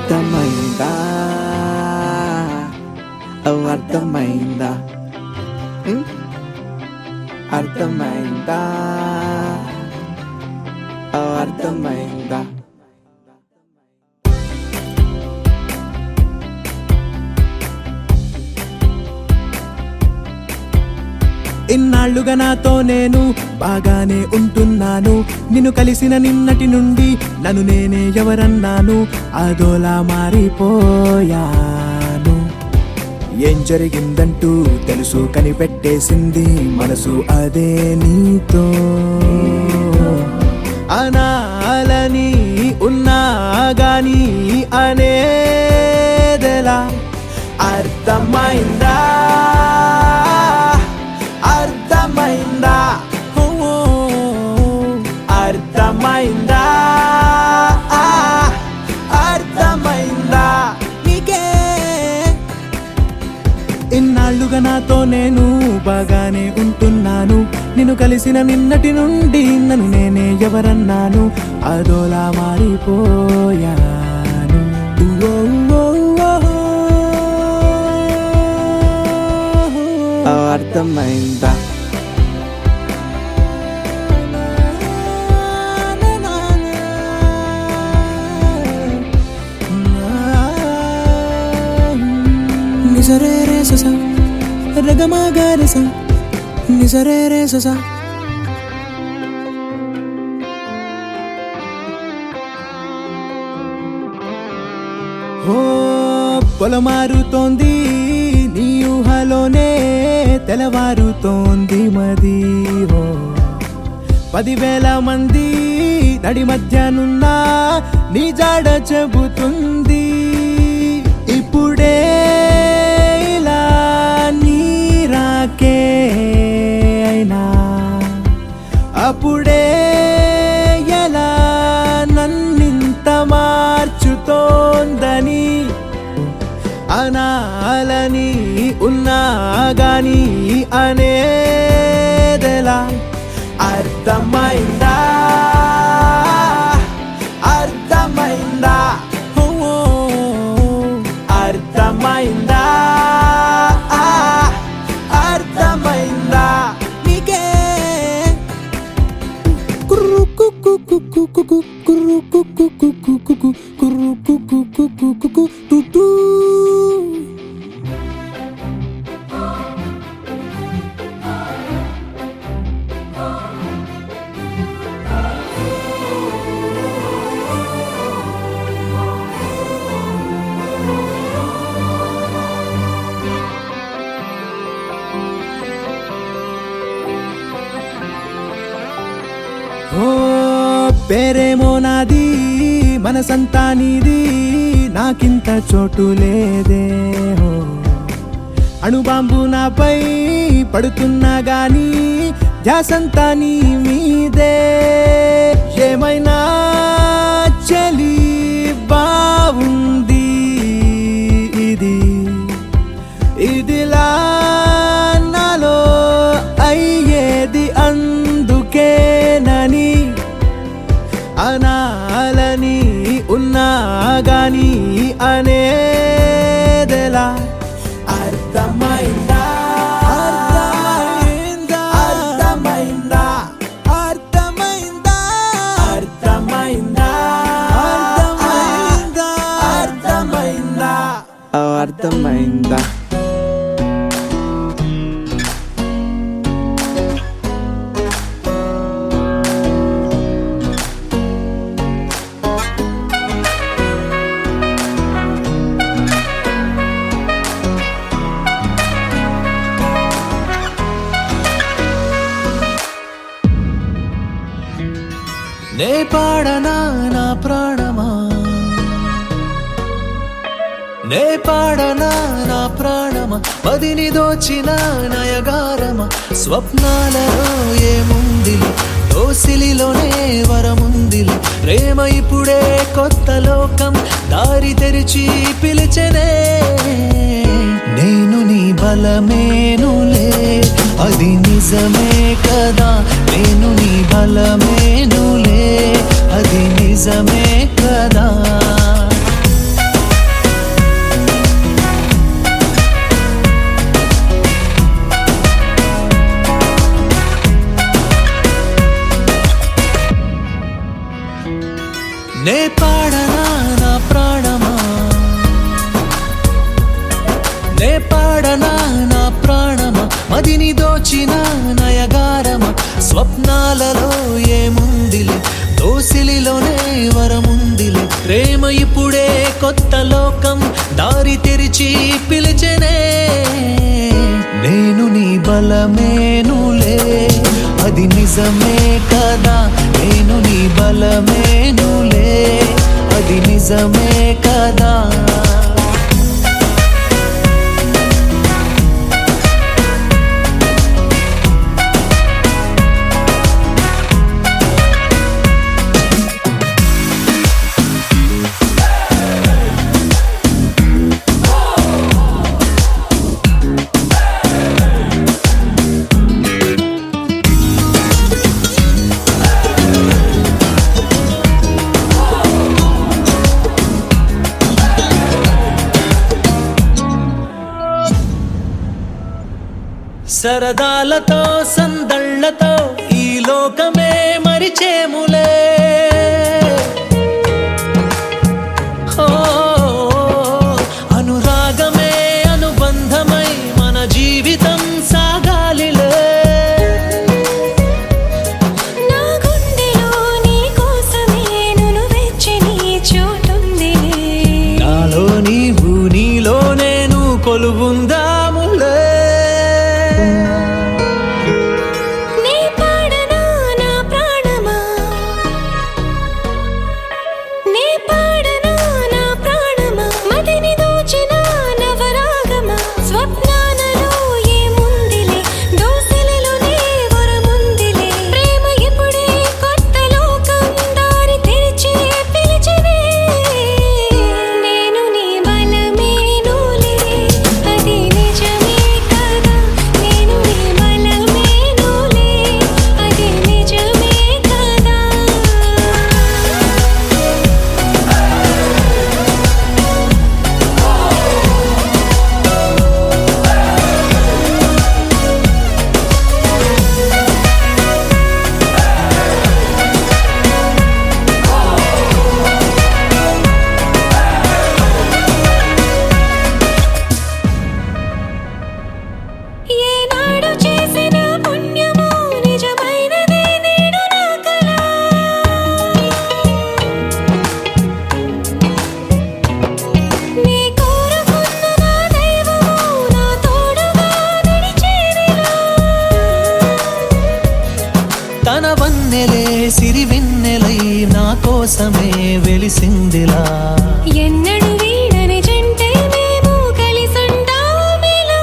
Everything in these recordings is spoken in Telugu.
అర్థమైందా అర్థమైందా అర్థమైందా అర్థమైందా ఇన్నాళ్ళుగా నాతో నేను బాగానే ఉంటున్నాను. నిన్ను కలిసిన నిన్నటి నుండి నన్ను నేనే ఎవరన్నాను, అదోలా మారిపోయాను. ఏం జరిగిందంటూ తెలుసు కనిపెట్టేసింది మనసు అదే నీతో. అనాలని ఉన్నా గాని అనేదెలా అర్థమైందా అర్థమైందా అర్థమైందా అర్థమైందా నీకే. ఇన్నాళ్ళుగా నాతో నేను బాగానే ఉంటున్నాను. నిన్ను కలిసిన నిన్నటి నుండి నన్ను నేనే ఎవరన్నాను, అదోలా మారిపోయాను. అర్థమైందా నిజరే రే సస రగమగరి స నిజరే రే సస. ఓ పొలమారుతోంది నీ ఊహలోనే తెలవారుతోంది మది. ఓ 10,000 మంది నడి మధ్యనున్నా నీ జాడ చెబుతుంది. ఇప్పుడే ఇలా నీరాకే అయినా అప్పుడే ఎలా నన్నింత మార్చుతోందని అనాలని ఉన్నా గాని అనేదెలా అర్థమైందా అర్థమైందా అర్థమైందా అర్థమైందా నీకే. కుర్రు కుక్కు కుక్కు కుక్కు కుర్రు కుక్కు కుక్కు కుక్కు కుర్రు కుక్కు కుక్కు కుక్కు టుటు. ఓ పేరేమో నాది మనసంతా నీది, నాకింత చోటు లేదే. ఓ అణుబాంబు నాపై పడుతున్నా గాని ధ్యాసంతా నీ మీదే. ఏమైనా చలి బావుంది ఇది ఇదిలా నాలో అయ్యేది అందుకేనని అనాలని ఉన్నా గాని అనేదెలా అర్థమైందా అర్థమైందా అర్థమైందా అర్థమైందా అర్థమైందా అర్థమైందా అర్థమైందా నే పాడనా నా ప్రాణమా, నే పాడనా నా ప్రాణమా, మదిని దోచిన నయగారమా. స్వప్నాలలో ఏముందిలే, దోసిలిలోనే వరముందిలే. ప్రేమ ఇప్పుడే కొత్త లోకం దారి తెరిచి పిలిచెనే. నేను నీ బలమేనులే, అది నిజమే కదా. నేను నీ బలమేనులే, అది నిజమే కదా. నే పాడనా నా ప్రాణమా, నే పాడనా నా ప్రాణమా, మదిని దోచిన నయగారమా, స్వప్నాలలో ఏముందిలే, దోసిలిలోనే వరముందిలే, ప్రేమ ఇప్పుడే కొత్త లోకం దారి తెరిచి పిలిచెనే, నేను నీ బలమేనులే, అది నిజమే కదా, నేను నీ బలమేనులే, అది నిజమే కదా. సరదాలతో సందళ్ళతో ఈ లోకమే మరిచేములే, ఓ అనురాగమే అనుబంధమై మన జీవితం సాగాలిలే, నా గుండెలో నీ కోసమే నును వెచ్చని చోటుందిలే, నాలో నీవు నీలో నేను కొలువుందాములే. నీ పాడనా నా ప్రాణమా, నీ పాడనా నా ప్రాణమా, మదిని దోచిన నవరాగమా, స్వప్నాలలో ఏముందిలే, దోసిలిలోనే వరముందిలే, ప్రేమ ఇప్పుడే కొత్త లోకం దారి తెరిచి పిలిచెనే, నేను నీ బలమేనులే, అది నిజమే కదా, నేను నీ బలమేనులే, అది నిజమే కదా. ఏనాడు చేసిన పుణ్యమో నిజమైనదే నేడు నా కల, నీ కోరుకున్న నా దైవమో నా తోడుగా నడిచేదిలా, తన వన్నెలే సిరివెన్నెలై నా కోసమే వెలిసిందిలా, ఎన్నడు వీడని జంటే మేము కలిసుంటామిలా,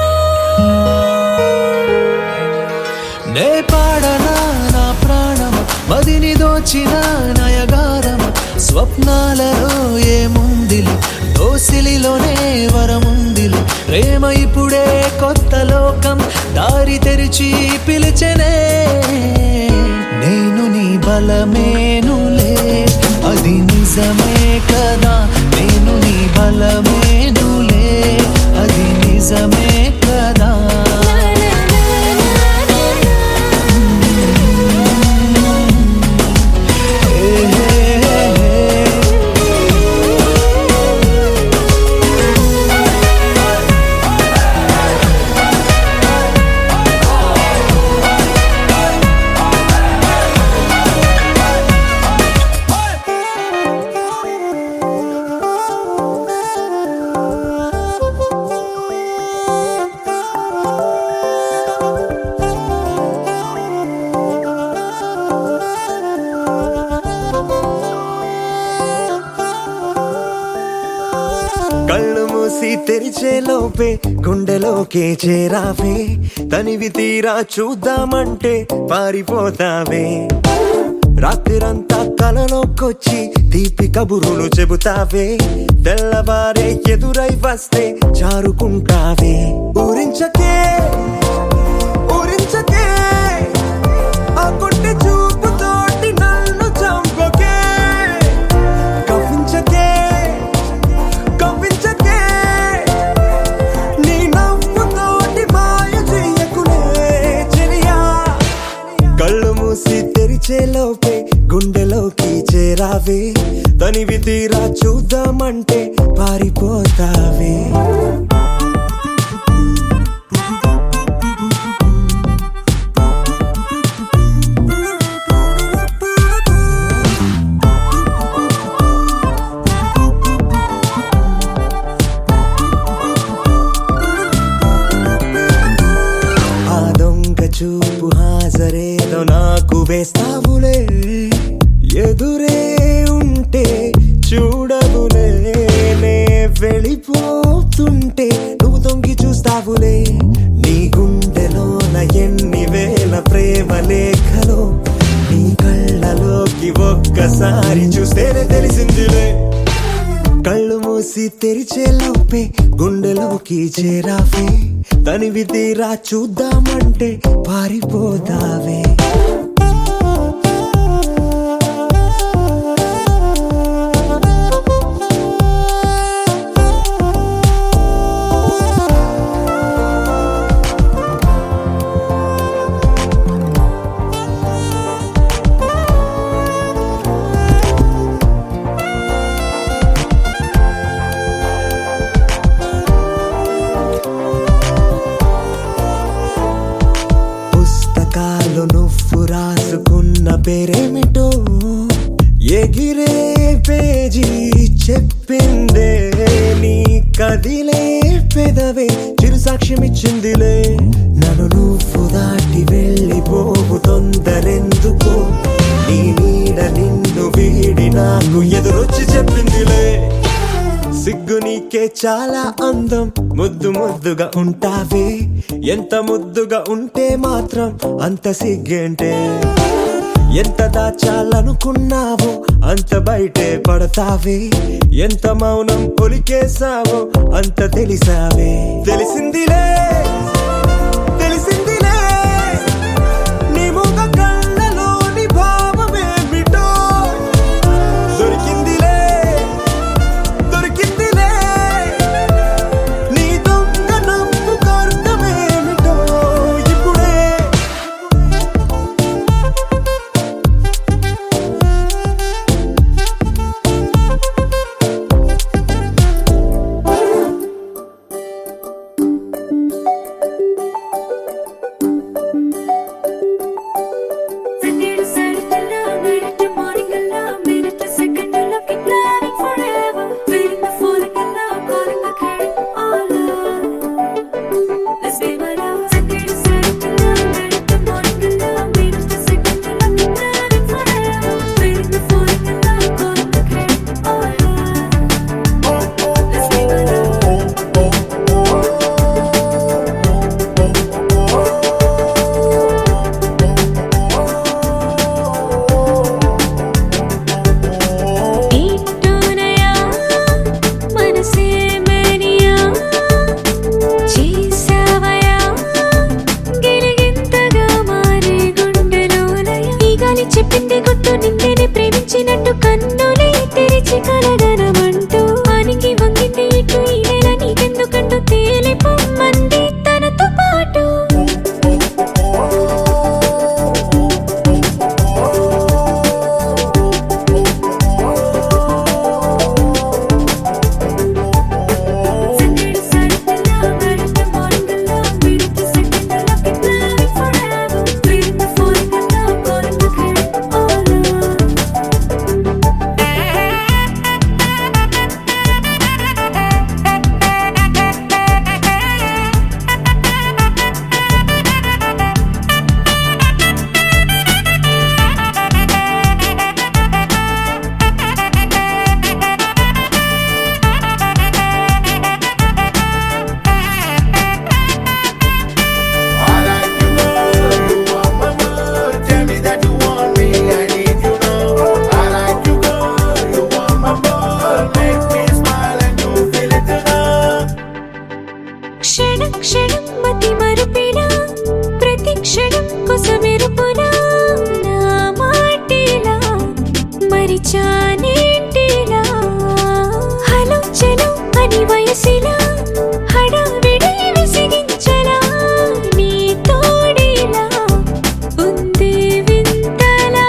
నే పాడనా నా ప్రాణమ, మదిని దోచిన నయగారమ, స్వప్నాలలో ఏముందిలే, దోసిలిలోనే వరముందిలే, ప్రేమ ఇప్పుడే కొత్త లోకం దారి తెరిచి పిలిచెనే, నేను నీ బలమేనులే, అది నిజమే కదా, నేను నీ బలమేనులే, అది నిజమే కదా. కళ్ళు మూసి తెరిచే లోపే గుండెలోకే చేరావే, తనివి తీరా చూద్దామంటే పారిపోతావే, రాత్రిరంతా కలలోకొచ్చి తీపి కబురులు చెబుతావే, తెల్లవారే ఎదురై వస్తే జారుకుంటావే, ఊరించకే ఊరించకే ఆ కొట్టి చూపుతోటి నన్ను చంపకే, కవ్వించకే కవ్వించకే నీ నవ్వుతోటి మాయ చెయ్యకులే చెలియా, కళ్ళు మూసి తెరిచే లోపే గుండెలోకి చేరావే తనివి తీరా చూద్దామంటే పారిపోతావే చూపు హాజరేదో నాకు వేస్తావులే ఎదురే ఉంటే చూడవులే నే వెళ్ళిపోతుంటే నువ్వు తొంగి చూస్తావులే నీ గుండెలోన ఎన్ని వేల ప్రేమ లేఖలో నీ కళ్ళలోకి ఒక్కసారి చూస్తేనే తెలిసిందిలే కళ్ళు మూసి తెరిచే లోపే గుండెలోకి చేరావే తనివి తీరా చూద్దామంటే పారిపోతావే పుస్తకాలు నువ్వు రాసుకున్న పేరేమిటో ఎగిరే పేజీ చెప్పిందే నీ కదిలే పెదవే చిరు సాక్ష్యమిచ్చిందిలే నన్ను నువ్వు దాటి వెళ్ళిపోవు తొందరెందుకో నీ నీడ నిన్ను వీడి నాకు ఎదురొచ్చి చెప్పిందిలే సిగ్గు నీకే చాలా అందం ముద్దు ముద్దుగా ఉంటావే ఎంత ముద్దుగా ఉంటే మాత్రం అంత సిగ్గేంటే ఎంత దాచాలనుకున్నావో అంత బయటే పడతావే ఎంత మౌనం పొలికేసావో అంత తెలిసావే తెలిసిందిలే తెలిసిందిలే నీ ముఖ కళ్ళలోని భావమేమిటో దొరికిందిలే దొరికిందిలే నీ దొంగ నవ్వు అర్థమేమిటో ఇప్పుడే Second side to love, minute to morning in love, minute to second to love, keep planning forever. Feeling the falling in love, calling the caring all love. Let's be my love. Second side to love, minute to morning in love, minute to second to love, keep planning forever. Feeling the falling in love, calling the caring all love. Let's be my love. ఏంటోనయా మనసే మేనియా చేసావయా గిలిగింతగా మారే గుండెలోలయ ఈ గాలి చెప్పింది గుట్టు నిన్నేనే ప్రేమించినట్టు కన్నులే తెరిచి కలగనమంటూ ఆనికి వంగింది ఇటు ఈ వేళ నీకెందుకంటూ తేలిపోమ్మంది తనతో పాటు Second side to love, minute to morning in love, minute to second to love, keep planning forever. Feeling the falling in love, calling the caring all love. క్షణం క్షణం మతి మరుపినా ప్రతి క్షణం కొసమెరుపునా నా మాటిలా మరిచానేంటిలా హలో చలో అని వయసిలా హడావిడి విసిగించలా నీ తోడిలా ఉంది వింతలా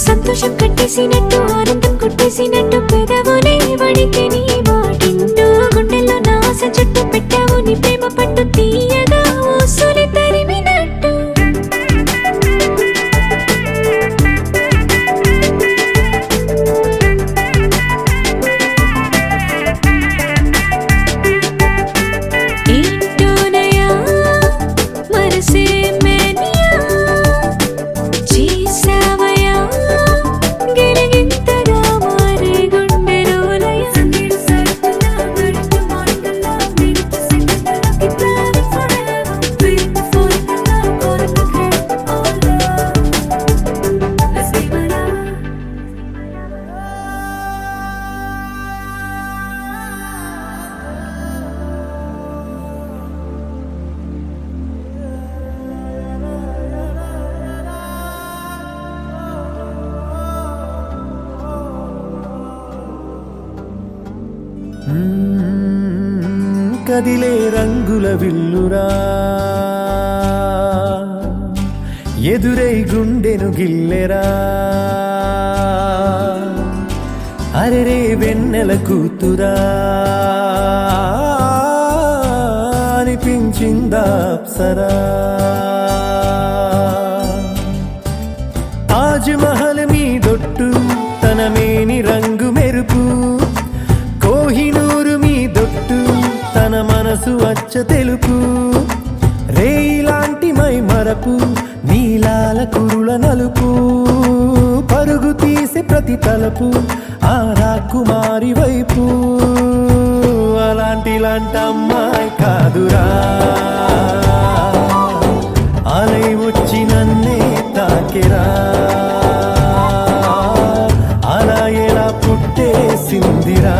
సంతోషం కట్టి పట్టేసినట్టు ఆనందం కొట్టేసినట్టు పెదవులే వడికి నీ మాటింటూ గుండెల్లో నా ఆశ చుట్టూ పెట్టావు నీ ప్రేమ పట్టు తీయగా ఊసులి తరిమినట్టు ఏంటోనయా మనసే మేనియా చేసావయా గిరిగింతగా మారే గుండెలోలయ సంగీత సరుకులా నడుచు మార్గంలా మినిట్ సెకండ్లో keep loving forever feeling the falling in love calling the head all love let's be my love కదిలే రంగుల విల్లురా ఎదురై గుండెను గిల్లెరా అరెరే వెన్నెల కూతురా అనిపించిందా అప్సరా తాజ్ మహల్ మీ దొట్టు తన మేని రంగు మెరుపు కోహినూరు మీ దొట్టు తన మనసు అచ్చ తెలుపు రేయిలాంటి మై మరపు నీలాల కురుల నలుపు పరుగు తీసే ప్రతి తలపు ఆ రాకుమారి వైపు అలాంటి అమ్మాయి కాదురా అలై వచ్చి నన్నే తాకెరా అలా ఎలా పుట్టేసిందిరా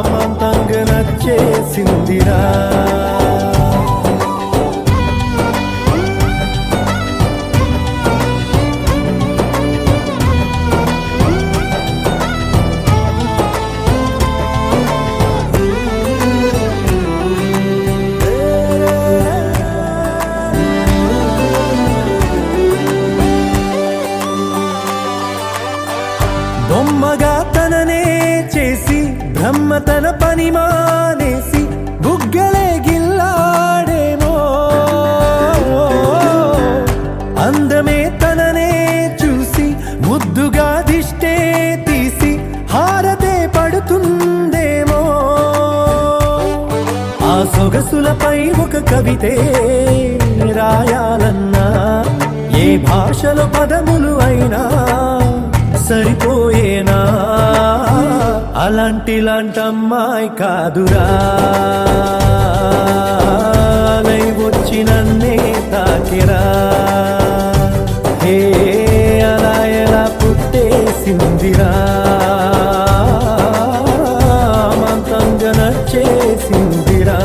మంతంగా నచ్చేసిందిరా బొమ్మగా తననే చేసి బ్రహ్మ తన పని మానేసి బుగ్గలే గిల్లాడేమో అందమే తననే చూసి ముద్దుగా దిష్టే తీసి హారతే పడుతుందేమో ఆ సొగసులపై ఒక కవితే రాయాలన్నా ఏ భాషలో పదములు అయినా సరిపోయేనా అలాంటి అమ్మాయి కాదురా అలై వచ్చి నన్నే తాకిరా హే అలా ఎలా పుట్టేసిందిరా మంతంగా నచ్చేసిందిరా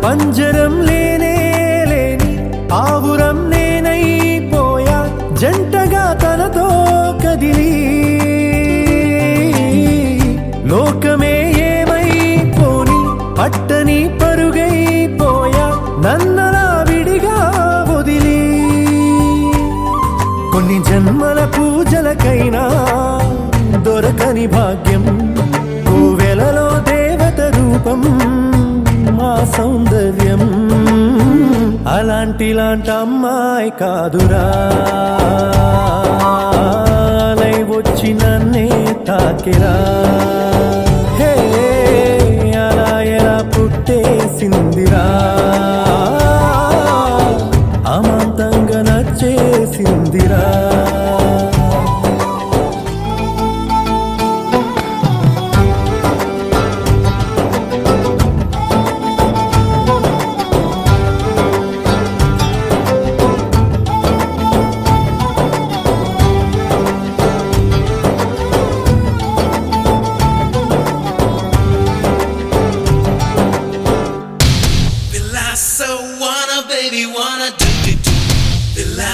పంజరం లేనే లేని ఆవురం నేనైపోయా జంటగా తనతో కదిలి లోకమే ఏమైపోని పట్టని పరుగైపోయా నన్నలా విడిగా వదిలి కొన్ని జన్మల పూజలకైనా దొరకని భాగ్యం కోవెలలో దేవత రూపం మా సౌందర్యం అలాంటి అమ్మాయి కాదురా అలై వచ్చి నన్నే తాకిరా హే అలా ఎలా పుట్టేసిందిరా అమాంతంగా నచ్చేసిందిరా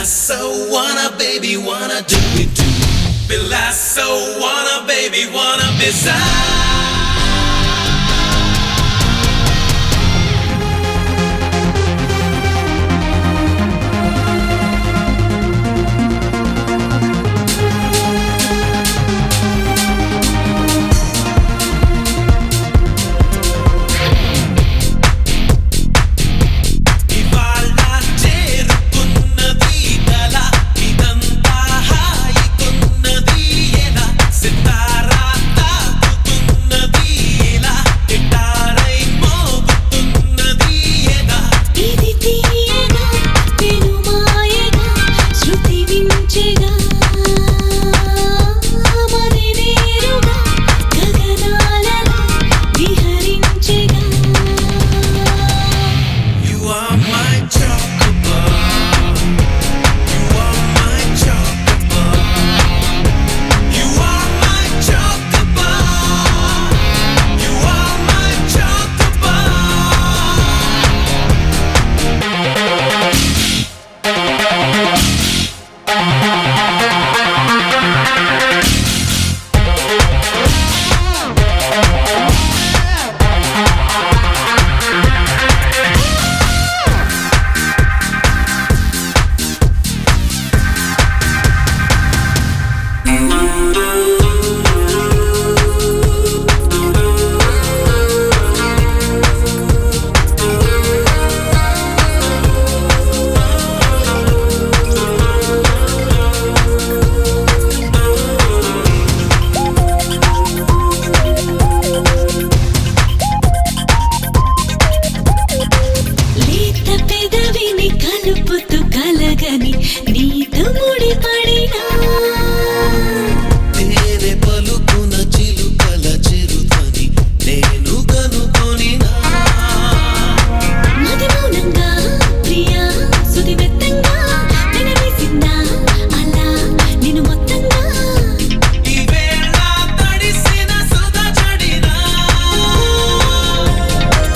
so wanna, baby, wanna do it too. Bila so wanna, baby, wanna be ఇది తీయగా పెనుమాయగా శృతి వించెగా మరి నేరుగా గగనాలలో విహరించెగా You are my chocolate. You are my chocolate. You are my chocolate. You are my chocolate. లేత పెదవిని కలుపుతూ కలగని నీతో ముడిపడినా తేనె పలుకున చిలుకల చిరుతని నేను కనుకొనినా మది మౌనంగా ప్రియా సుది మెత్తంగా వినవేసిందా అలా నిన్ను మొత్తంగా ఈ వేళ తడిసిన సుధ జడినా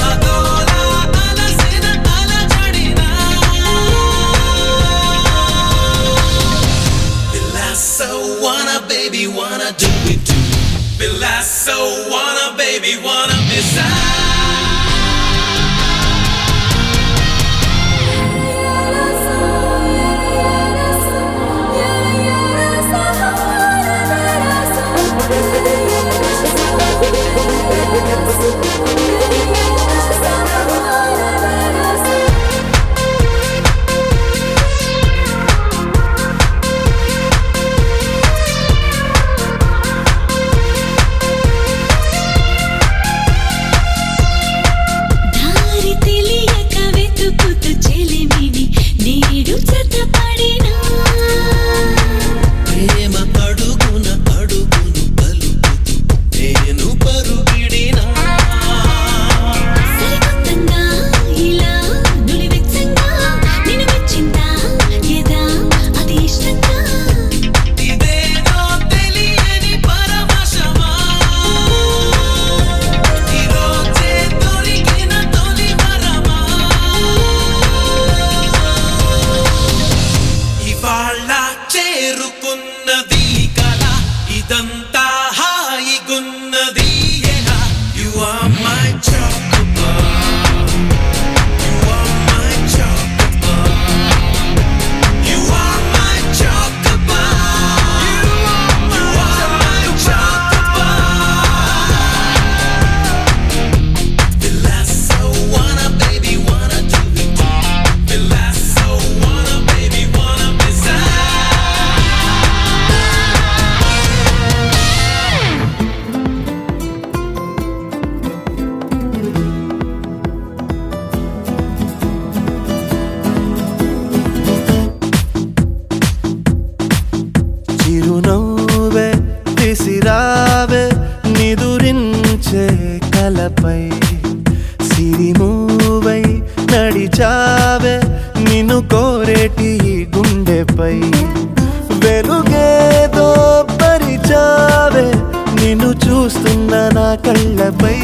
అదోలా అలసిన అలజడినా Bila so wanna, baby, wanna do it too. Bila so wanna, baby, wanna be దారి తెలియక వెతుకుతూ చెలిమిని నేడు జతపడినా ప్రేమ అడుగున అడుగును కలుపుతూ నేను పరుగిడినా సరికొత్తంగా ఇలా నులివెచ్చంగా నిన్ను మెచ్చిందా ఎదా అది ఇష్టంగా ఇదేదో తెలియని పరవశమా ఈరోజే దొరికిన తొలి వరమా ఇవాళ చేరుకున్నది కల ఇదంతా హాయిగున్నది ఎలా You are my chocolate. You are my chocolate. You are my chocolate. You are my chocolate. Bila so wanna, baby, wanna do it too. Bila so wanna, baby, wanna be చిరునవ్వే విసిరావే నిదురించే కలపై సిరిమూవై నడిచావే నిన్ను కోరేటి ఈ గుండెపై వెలుగేదో పరిచావే నిన్ను చూస్తున్న నా కళ్ళపై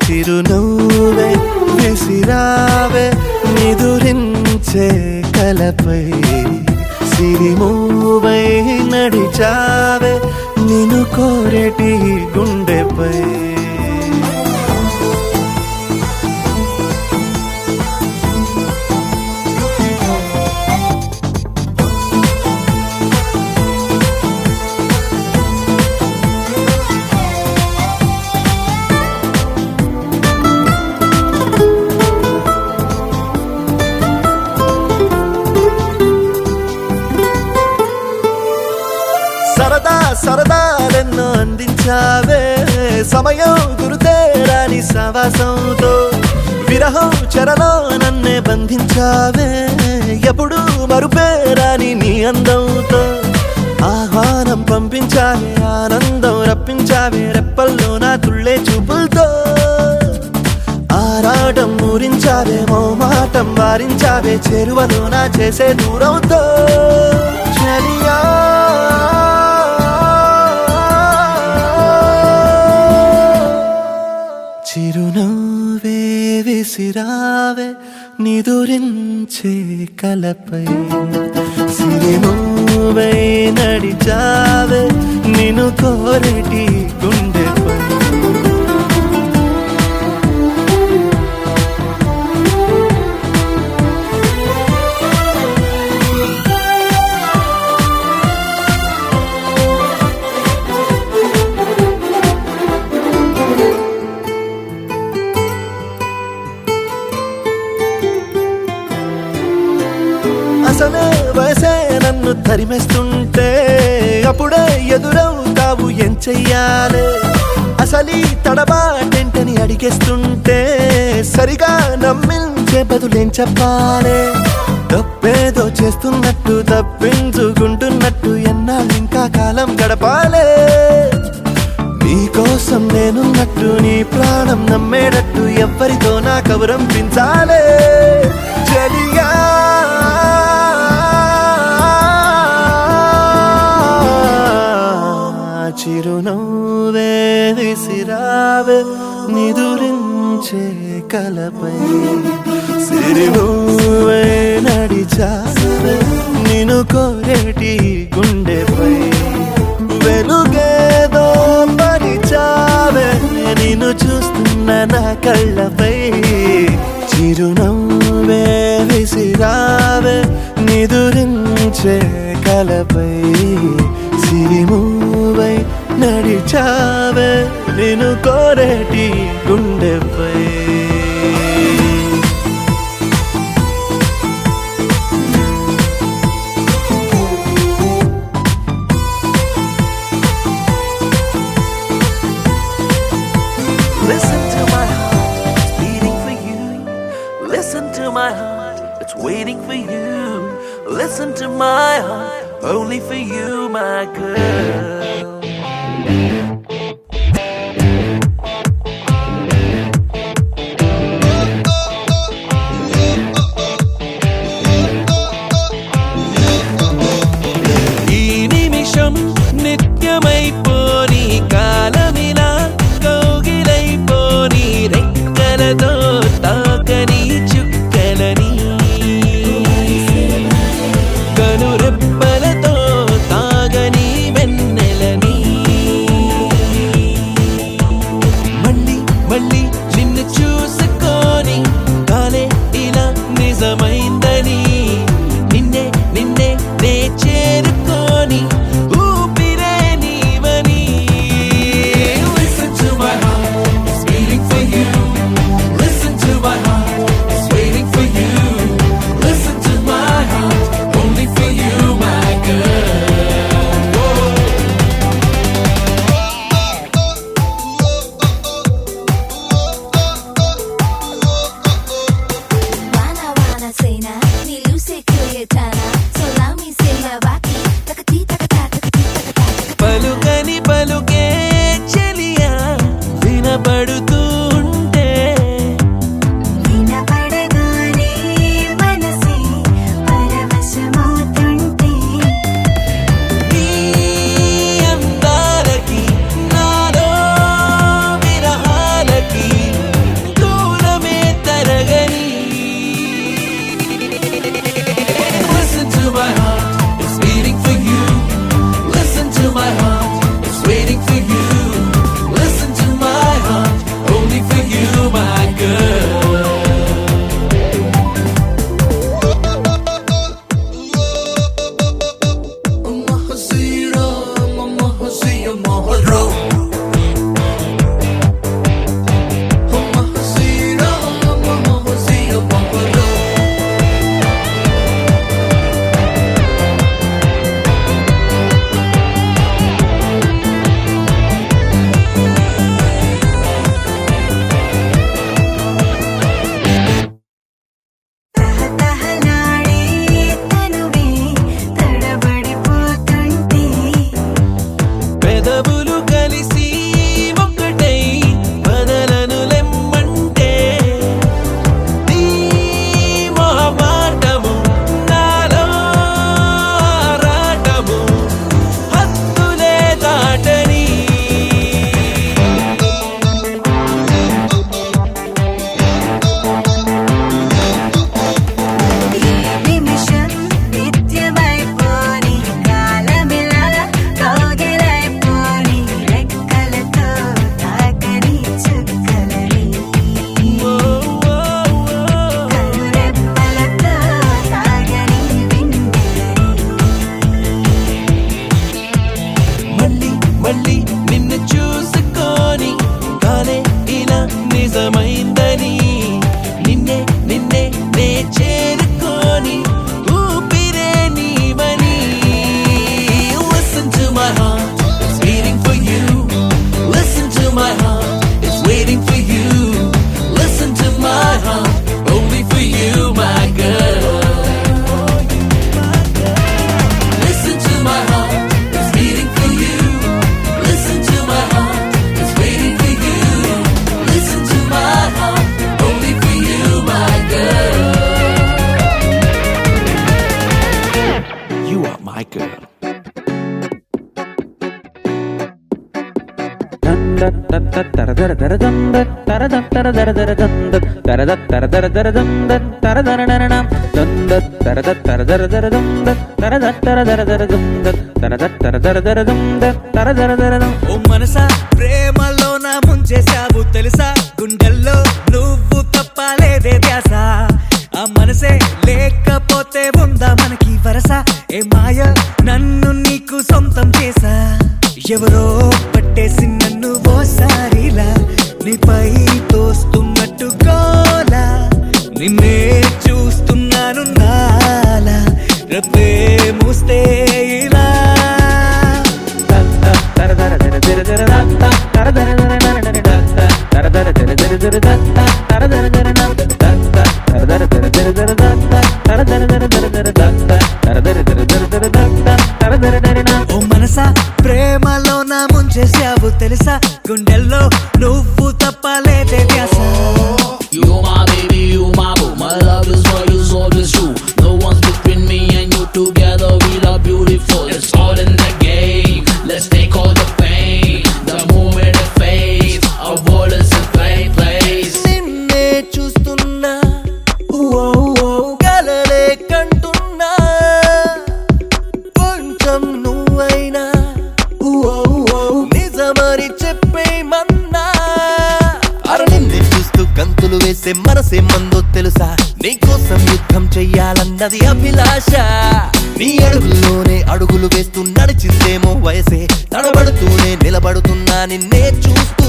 చిరునవ్వే విసిరావే నిదురించే కలపై సిరిమూవై నడిచావే నిన్ను కోరేటి గుండెపై సరదా సరదాలెన్నో అందించావే సమయం గురుతేరాని సవాసంతో విరహం చెరలో నన్నే బంధించావే ఎప్పుడు మరుపేరాని నీ అందంతో ఆహ్వానం పంపించావే ఆనందం రప్పించావే రెప్పల్లో నా తుళ్ళే చూపులతో ఆరాటం ఊరించావే మోమాటం వారించావే చేరువలో నా చేసే దూరంతో చలియా చిరునవ్వే విసిరావే నిదురించే కలపై సిరిమూవై నడిచావే నిన్ను కోరేటి గుండెపై అసలే వయసే నన్ను తరిమేస్తుంటే అప్పుడే ఎదురవుతావు ఏం చెయ్యాలి అసలీ తడబాటెంటని అడిగేస్తుంటే సరిగా నమ్మించే బదులేం చెప్పాలి తప్పేదో చేస్తున్నట్టు తప్పించుకుంటున్నట్టు ఎన్నాళ్ళు ఇంకా కాలం గడపాలే నీకోసం నేనున్నట్టు నీ ప్రాణం నమ్మేటట్టు ఎవ్వరితో నా కవరం పించాలే చలియా చిరునవ్వే విసిరావే నిదురించే కలపై సిరిమూవై నడిచావే నిన్ను కోరేటి గుండెపై వెలుగేదో పరిచావే నిన్ను చూస్తున్న నా కళ్ళపై చిరునవ్వే విసిరావే నిదురించే కలపై సిరిమూవై నడిచావే నిన్ను కోరేటి గుండెపై Listen to my heart, it's beating for you. Listen to my heart, it's waiting for you. Listen to my heart, only for you, my girl. ఈ నిమిషం నిత్యమైపోని కాలమిలా కౌగిలైపోని రెక్కలతో తాకని చుక్కలని కనురెప్పలతో తాగని వెన్నెలని మళ్ళీ మళ్ళీ నిన్ను చూసుకొని కాలే ఇలా నిజమైందని నిన్నే నిన్నే నే చేరుకొని ఊపిరే నీవని Listen to my heart, it's beating for you. Listen to my heart, it's waiting for you. Listen to my heart, only for you, my girl. Whoa. అర్థమైందని నిన్నే నిన్నే నే చేరుకోని ఊపిరే నీవని Listen to my heart, it's beating for you. Listen to my heart, it's waiting for you. Listen to my heart, only for you, my girl. Listen to my heart, it's beating for you. Listen to my heart, it's waiting for you. Listen to my heart, only for you, my girl. You are my girl. ఓ మనసా ప్రేమలో నా ముంచేశావు తెలుసా గుండెల్లో నువ్వు తప్పలేదే ధ్యాస ఆ మనసే లేకపోతే ఉందా మనకి వరస ఏ మాయ నన్ను నీకు సొంతం చేసా ఎవరో పట్టేసి నన్ను ఓసారిలా నీపై తోస్తున్నట్టు గోలా నిన్నే చూస్తున్నాను నాలా రప్పే మూస్తే ఇలా ఓ మనసా ప్రేమలో నా ముంచేశావు తెలుసా గుండెల్లో నువ్వు తప్పలేదే ధ్యాస You my baby, you my boo. My love is for you, so is true. No one's between me and you. Together we love beautiful. It's all in the game. Let's take all the pain. The moment it fades, our world is a great place. నిన్నే చూస్తున్నా కలలే కంటున్నా కొంచెం నువ్వైనా నిజమని చెప్పేమన్నా అర నిన్నే చూస్తూ గంతులు వేసే మనసే మందో తెలుసా నీకోసం యుద్ధం చెయ్యాలన్నది అభిలాష నీ అడుగుల్లోనే అడుగులు వేస్తూ నడిచిందేమో వయసే తడబడుతూనే నిలబడుతున్నా నిన్నే చూస్తూ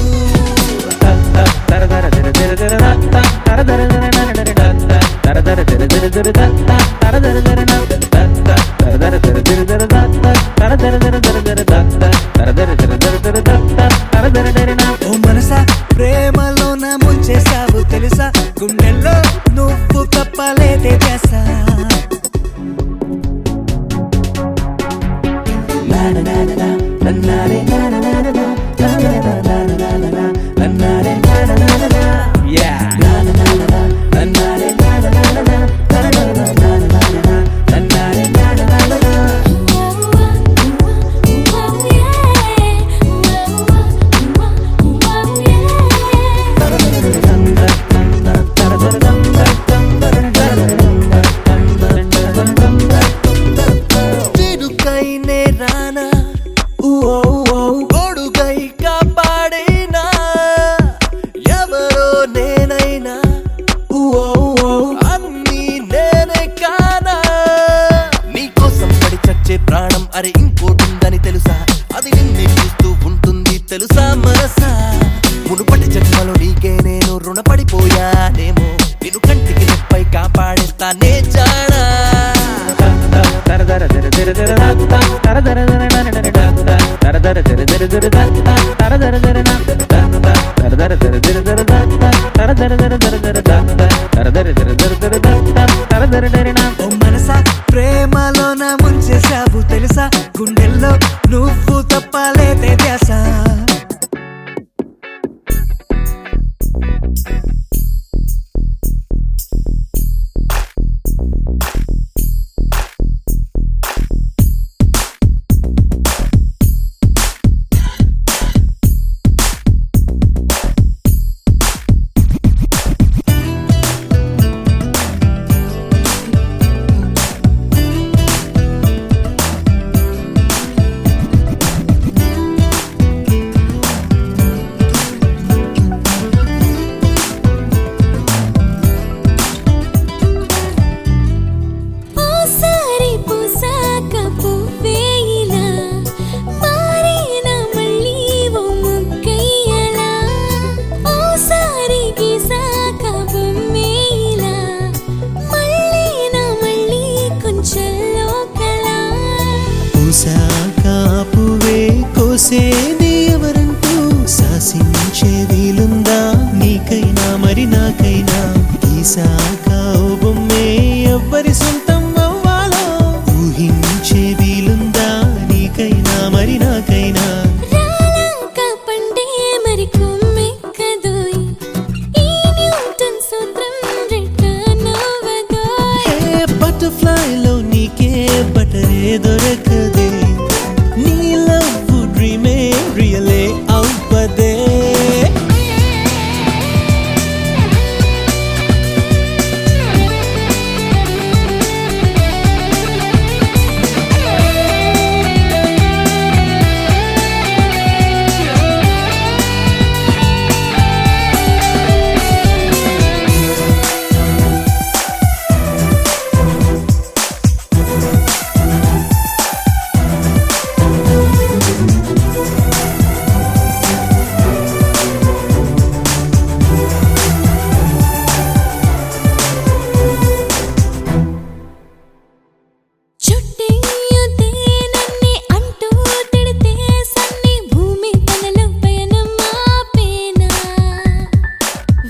ఓ మనసా ప్రేమలో నా ముంచేశావు తెలుసా గుండెల్లో నువ్వు తప్పలేదే ధ్యాస చిరుకైనే రానా గొడుగై కాపాడేనా ఎవరో నేనైనా అన్నీ నేనే కానా నీకోసం పడి చచ్చే ప్రాణం అరే ఇంకోటుందని తెలుసా అది నిన్నే చూస్తూ ఉంటుంది తెలుసా మనసా మునుపటి జన్మలో నీకే నేను రుణపడిపోయానేమో నిన్ను కంటికి రెప్పై కాపాడేస్తానే జానా ఓ మనసా ప్రేమలో నా ముంచేశావు తెలుసా గుండెల్లో నువ్వు తప్పలేదే ధ్యాస తెలిసేది ఎవరంటూ శాసించే వీలుందా నీకైనా మరి నాకైనా ఈసాకా ఓ బొమ్మే ఎవ్వరి సొంతం అవ్వాలో ఊహించే వీలుందా నీకైనా మరి నాకైనా రాలాక పండే మరి కొమ్మెక్కదోయ్ ఈ న్యూటన్ సూత్రం రిటర్న్ అవ్వదోయ్ బటర్ఫ్లైలో నీకే బటరే దొరకదే నీ లవ్ డ్రీమే రియలే అవ్వదే చుట్టేయుతే నన్నే అంటూ తిడితే సన్ని భూమి తనలో పయనం ఆపేనా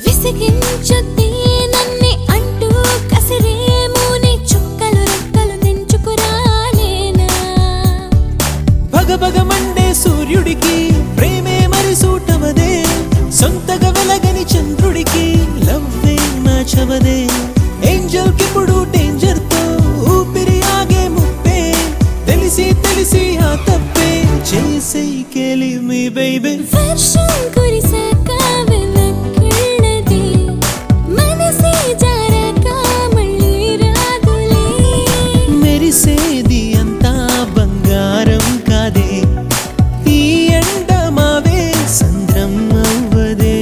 విసిగించుతే నన్నే అంటూ కసిరేమోని చుక్కలు రెక్కలు తెంచుకురాలేనా భగభగమండే సూర్యుడికి ప్రేమే మరి సూటవదే సొంతగా వెలగని చంద్రుడికి లవ్వే మ్యాచవదే ఏంజల్ కిప్పుడు డేంజర్ తో ఊపిరి ఆగే ముప్పే తెలిసి తెలిసి ఆ తప్పే చేసే కేలి మీ బేబీ వర్షం కురిసాక వెనక్కిళ్ళది మనసే జారాక మళ్ళీ రాదులే మెరిసేది అంతా బంగారం కాదే ఈ ఎండ మావే సంద్రం అవ్వదే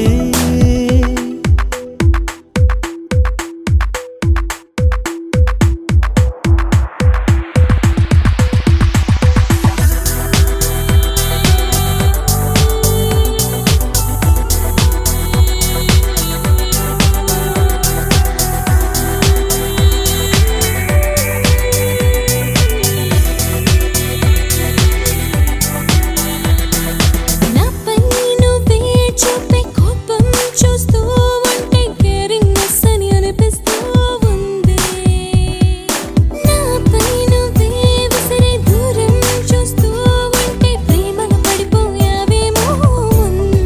నాపై నువ్వే చూపే కోపం చూస్తూ ఉంటే కేరింగ్నెస్ అని అనిపిస్తూ ఉంది నాపై నువ్వే విసిరే దూరం చూస్తూ ఉంటే ప్రేమలో పడిపోయావేమో ఉంది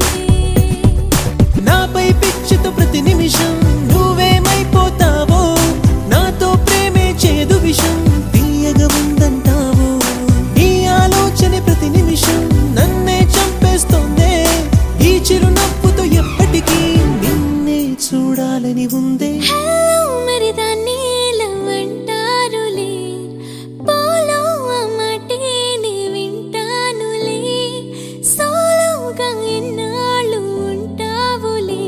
నాపై పిచ్చితో ప్రతి నిమిషం నువ్వేమైపోతావో నాతో ప్రేమే చేదు విషం తీయగా ఉందంటావో నీ ఆలోచన ప్రతి నిమిషం నన్నే చంపేస్తోందే ఈ చిరునవ్వుతో ఎప్పటికీ నిన్నే చూడాలని ఉందే హలో మరి దాన్ని లవ్ అంటారులే పోలో ఆ మాటే నీ వింటానులే సోలోగా ఎన్నాళ్ళు ఉంటావులే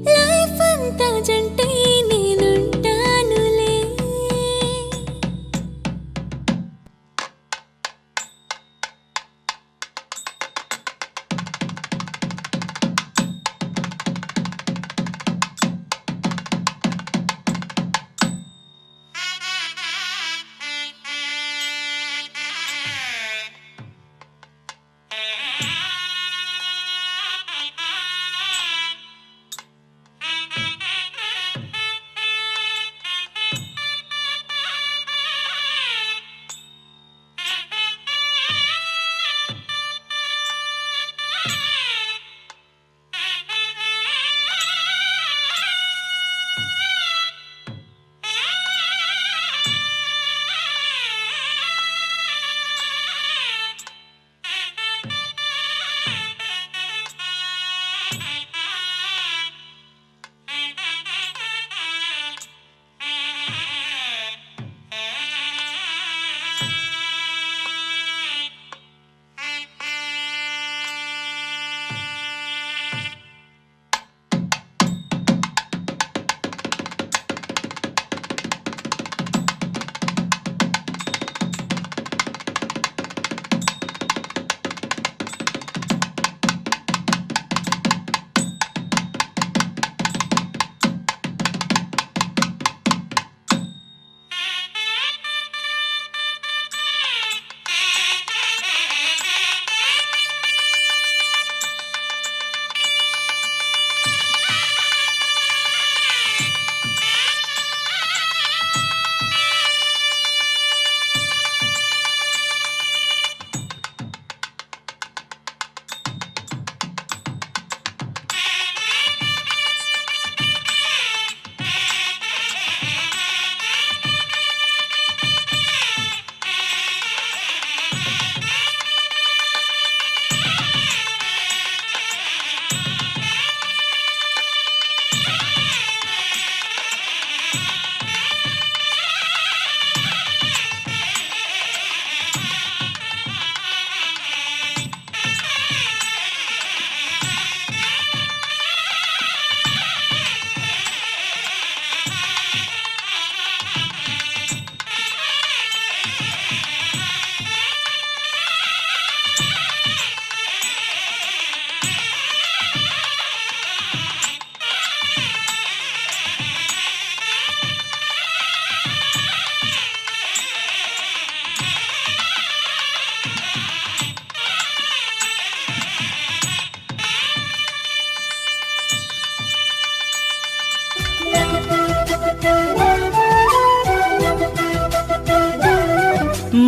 లైఫ్ అంతా జంటే నేనుంటానులే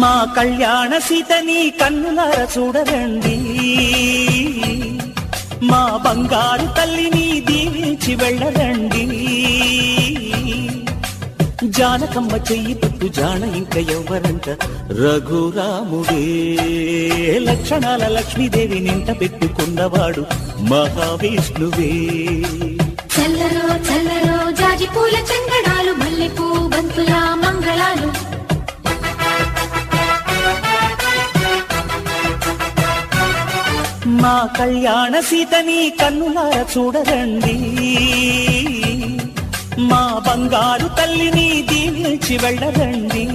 మా కళ్యాణ సీతని కన్నులార చూడరండి, మా బంగారు తల్లిని దీవించి వెళ్ళరండి. జానకమ్మ చెయ్యి పట్టు జాన ఇంక ఎవ్వరంట, రఘురాముడే లక్షణాల లక్ష్మీదేవి నింట పెట్టుకున్నవాడు మహావిష్ణువే. చల్లరో చల్లరో జాజి పూల చంగడాలు, మల్లెపూ బంతుల మంగళాలు. మా కళ్యాణ సీతని కన్నులార చూడరండి, మా బంగారు తల్లిని దీవించి వెళ్ళరండి.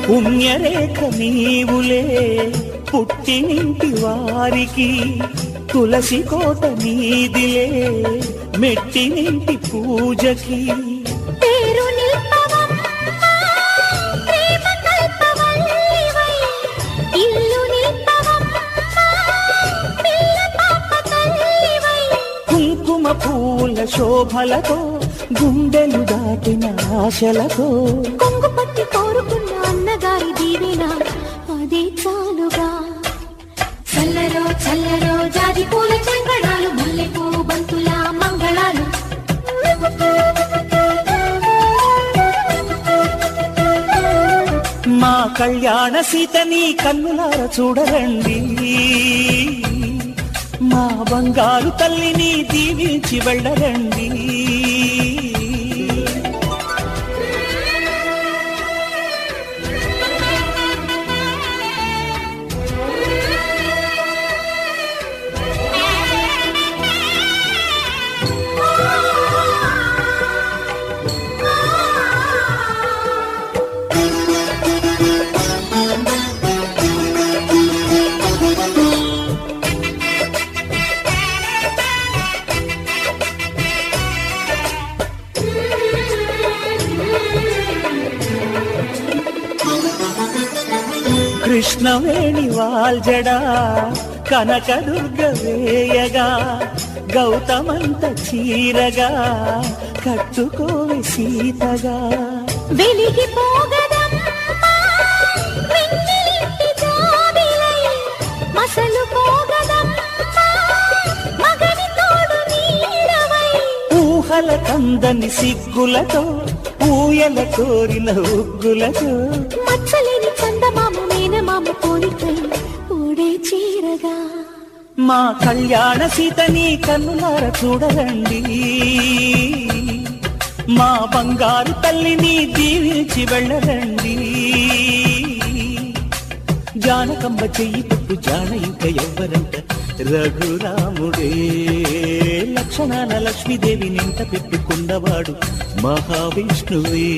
పుణ్యరేఖ నీవులే పుట్టినింటి వారికి, తులసి కోట నీదిలే మెట్టినింటి పూజకి. పేరు నిల్పవమ్మా, ప్రేమ కల్పవల్లివై, ఇల్లు నిల్పవమ్మా, పిల్ల పాప తల్లివై. కుంకుమ పూల శోభలతో గుండెలు దాటిన ఆశలతో, కొంగు పట్టి కోరుకున్న అన్నగారి దీవెన అదే చాలుగా. చల్లరో చల్లరో జాజి పూల చంగడాలు, మల్లెపూ బంతుల మంగళాలు. మా కళ్యాణ సీతని కన్నులార చూడరండి, మా బంగారు తల్లిని దీవించి వెళ్ళరండి. కృష్ణవేణి వాల్జడా కనకదుర్గ వేయగా, గౌతమంత చీరగా కట్టుకోవి సీతగా. వెలిగిపోగదమ్మా వెన్నెలింటి జాబిలై, మసలు పోగదమ్మా మగని తోడు నీడవై. ఊహల కందని సిగ్గులతో ఊయల కోరిన ఉగ్గులతో, మచ్చలేని చందమామ మేనమామ పోలికై ఊడే చీరగా. మా కళ్యాణ సీతని కన్నులార చూడరండి, మా బంగారు తల్లిని దీవించి వెళ్ళరండి. జానకమ్మ చెయ్యి పట్టు జాన ఇంక ఎవ్వరంట, రఘురాముడే లక్షణాల లక్ష్మీదేవి నింట పెట్టుకున్నవాడు మహావిష్ణువే.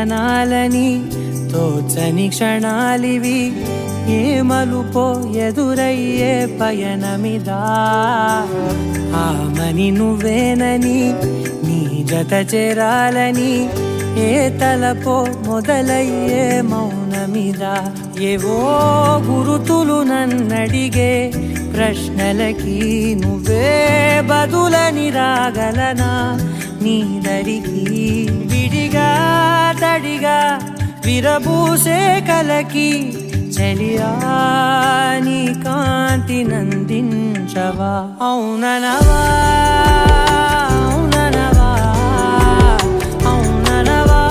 అనాలని తోచని క్షణాలివి, ఏ మలుపో ఎదురయ్యే పయనమిదా. ఆమని నువ్వేనని నీ జత చేరాలని, ఏ తలపో మొదలయ్యే మౌనమిదా. ఏవో గురుతులు నన్నడిగే ప్రశ్నలకి నువ్వే బదులని రాగలనా నీ దరికి. విడిగా తడిగా విరబూసే కలకి చెలియా నీ కాంతి నందించవా. అవుననవా అవుననవా అవుననవా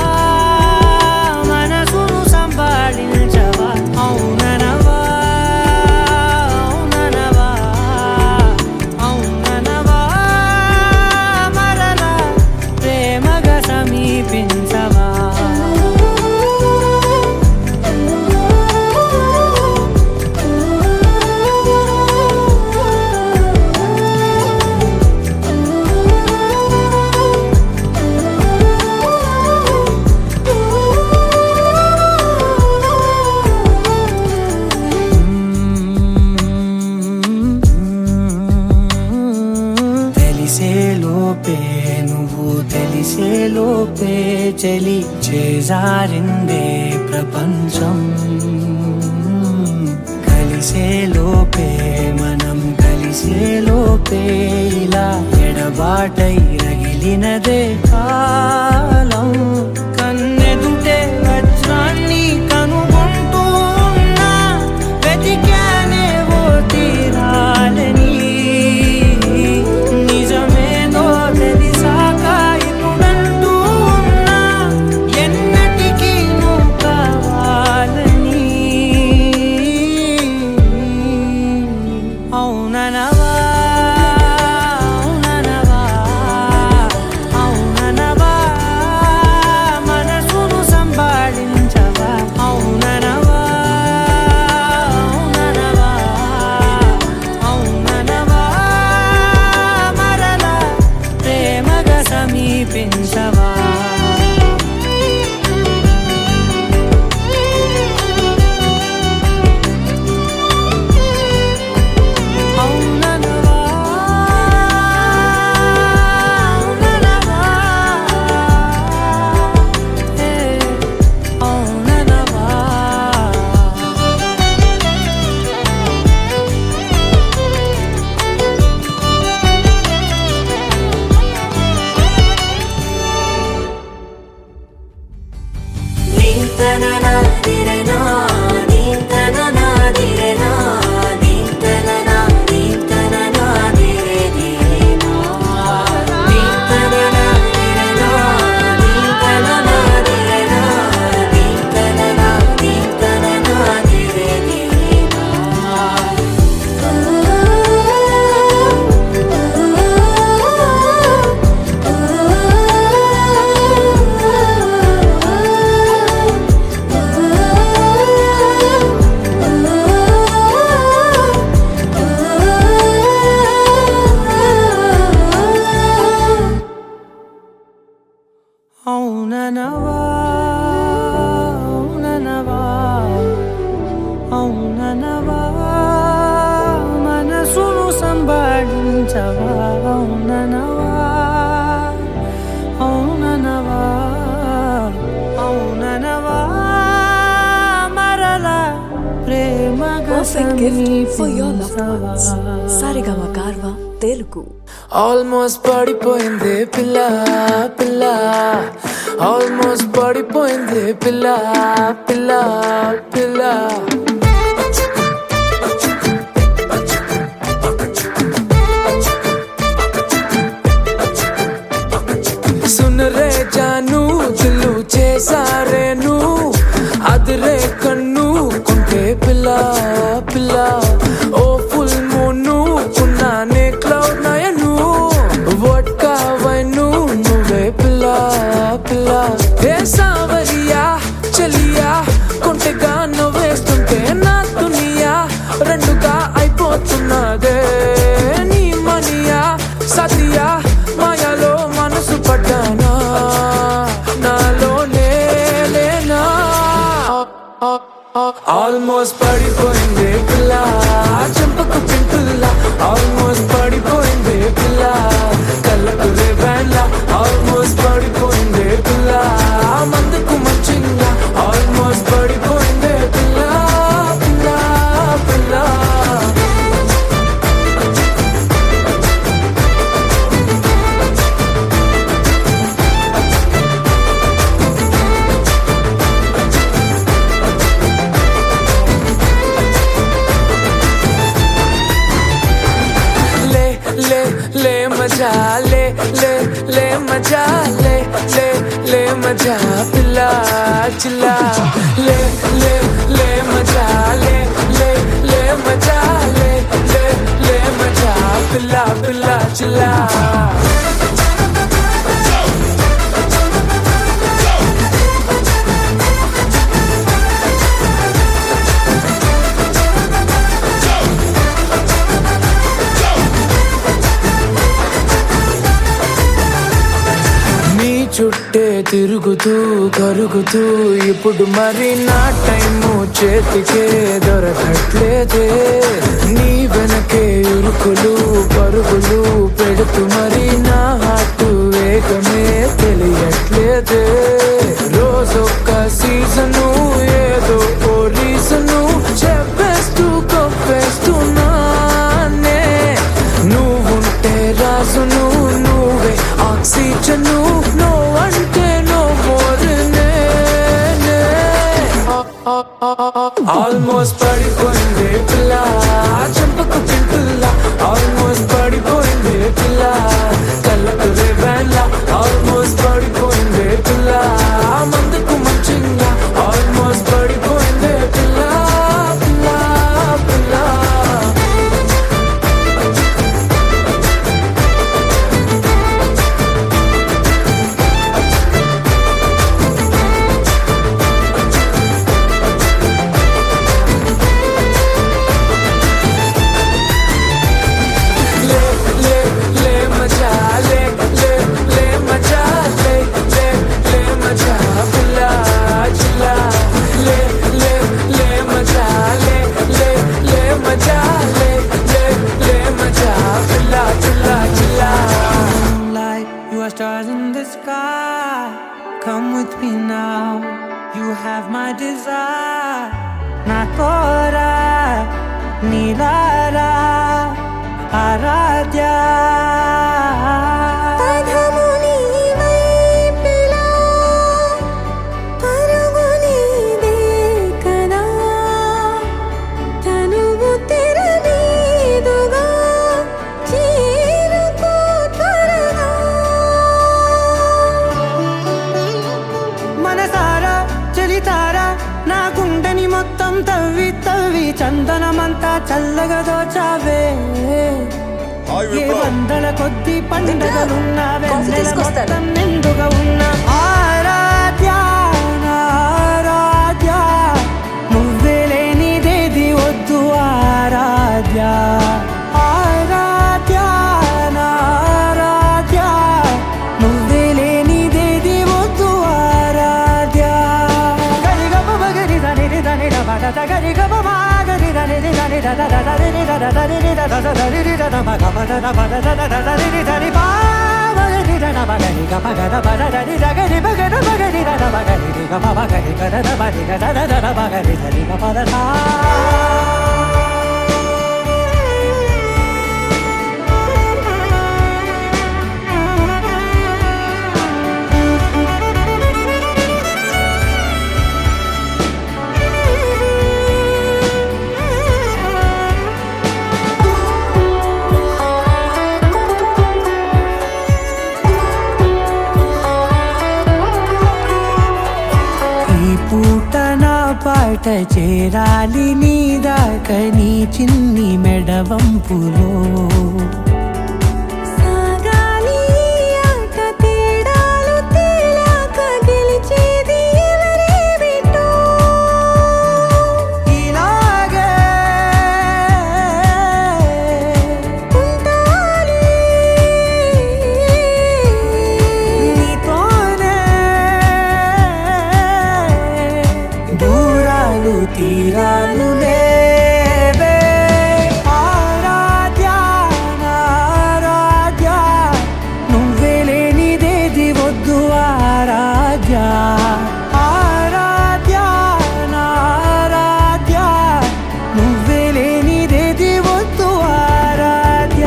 లోపే నువ్వు తెలిసే లోపే చలి చేజారిందే ప్రపంచం కలిసే లోపే మనం కలిసే లోపే ఇలా ఎడబాటై రగిలినదే కాలం కన్నెదుటే వజ్రాన్ని కనుగొంటూ ఉన్నా వెతికానే ఓ తీరాలని నిజమేదో తెలిసాక ఇప్పుడంటూ ఉన్నా ఎన్నటికీ నువ్వు కావాలని అవుననవా అవుననవా మనసును సంభాళించవా అవుననవా అవుననవా మరలా ప్రేమగా సమీపించవా అవుననవా అవుననవా అవుననవా అవుననవా అవుననవా మనసును సంభాళించవా అవుననవా అవుననవా అవుననవా మరలా ప్రేమగా Perfect gift for your loved ones. సమీపించవా Sarigama Karva Telugu. Almost పడిపోయింది పిల్ల పిల్ల ఆల్మోస్ట్ పడిపోయింది పిల్ల పిల్ల పిల్ల సున్ రే జాను దిల్లు చేసారేను అదిరే కన్ను కొంటే పిల్ల పిల్ల ఓ ఫుల్ మూను ఉన్నానే క్లౌడ్ నయను వడ్కా వైను నువ్వే పిల్ల పిల్ల ఏ సావరియా చలియా కొంటెగా నవ్వేస్తుంటే నా దునియా రెండుగా అయిపోతున్నదే నీ మనియా సతియా మాయాలో మనసు పడ్డానా నాలోనే లేనా ఆల్మోస్ట్ పడిపోయింది పిల్ల చెంపకు పింపుల్ల ఆల్మోస్ట్ పడిపోయింది పిల్ల కళ్ళకు రేబాన్ల ఆల్మోస్ట్ పడిపోయింది పిల్ల మందుకు మంచిగా ఆల్మోస్ట్ పడిపోయింది పిల్ల పిల్ల పిల్ల ले मजा ले मजा ले मजा पिला चिल्ला ले मजा ले मजा ले मजा पिला पिला चिल्ला చుట్టే తిరుగుతూ కరుగుతూ ఇప్పుడు మరి నా టైము చేతికే దొరకట్లేదే నీ వెనకే ఉరుకులు పరుగులు పెడుతూ మరి నా హార్ట్ లేదే రోజొక్క సీజను ఏదో ఓ రీజను చెప్పేస్తూ కొప్పేస్తున్నానే నువ్వుంటే రాజును నువ్వే ఆక్సిజను నో అంటే నో మోరనే ఆల్మోస్ట్ పడిపోయింది పిల్ల చంపకు పిల్ల ఆల్మోస్ట్ పడిపోయింది పిల్ల కళ్ళకు రేవెల్ల ఆల్మోస్ట్ పడిపోయింది పిల్ల మందుకు మంచిగా ఆల్మోస్ట్ పడిపోయింది పిల్ల పిల్ల పిల్ల Moonlight, you are stars in the sky. Come with me now. You have my desire. Nakora, Nilara, Aradhya. మనసారా చలితారా నా గుండెని మొత్తం తవ్వి తవ్వి చందనమంతా చల్లగా దోచావే ఏ వందల కొద్ది పండుగలున్నా వెన్నెల మొత్తం నిండుగా ఉన్న ఆరాధ్య నా ఆరాధ్య నువ్వే లేనిదేది వద్దు ఆరాధ్య ఆరాధ్య నా ఆరాధ్య నువ్వే లేనిదేది వద్దు ఆరాధ్య గరిగమ మగరి దని దని రమణ గరి గమ మాగరి దని దని దని దని దని దని దని మగమద మద దని దని బావరి దని మగరి గమ గద మద దని గరి మగద మగరి దని మగరి గమ మగరి గద మగరి గద దని మగరి దని గమ ద పాట చేరాలి నీ దాకా నీ చిన్ని మెడవంపులో సాగాలి ఆట తేడాలు తేలాక గెలిచేది ఎవరే బిడ్డో ఇలాగే ఉండాలి నీతోనే దూరాలు తీరాలు లేవే ఆరాధ్య నా ఆరాధ్య నువ్వే లేనిదేది వద్దు ఆరాధ్య ఆరాధ్య నా ఆరాధ్య నువ్వే లేనిదేది వద్దు ఆరాధ్య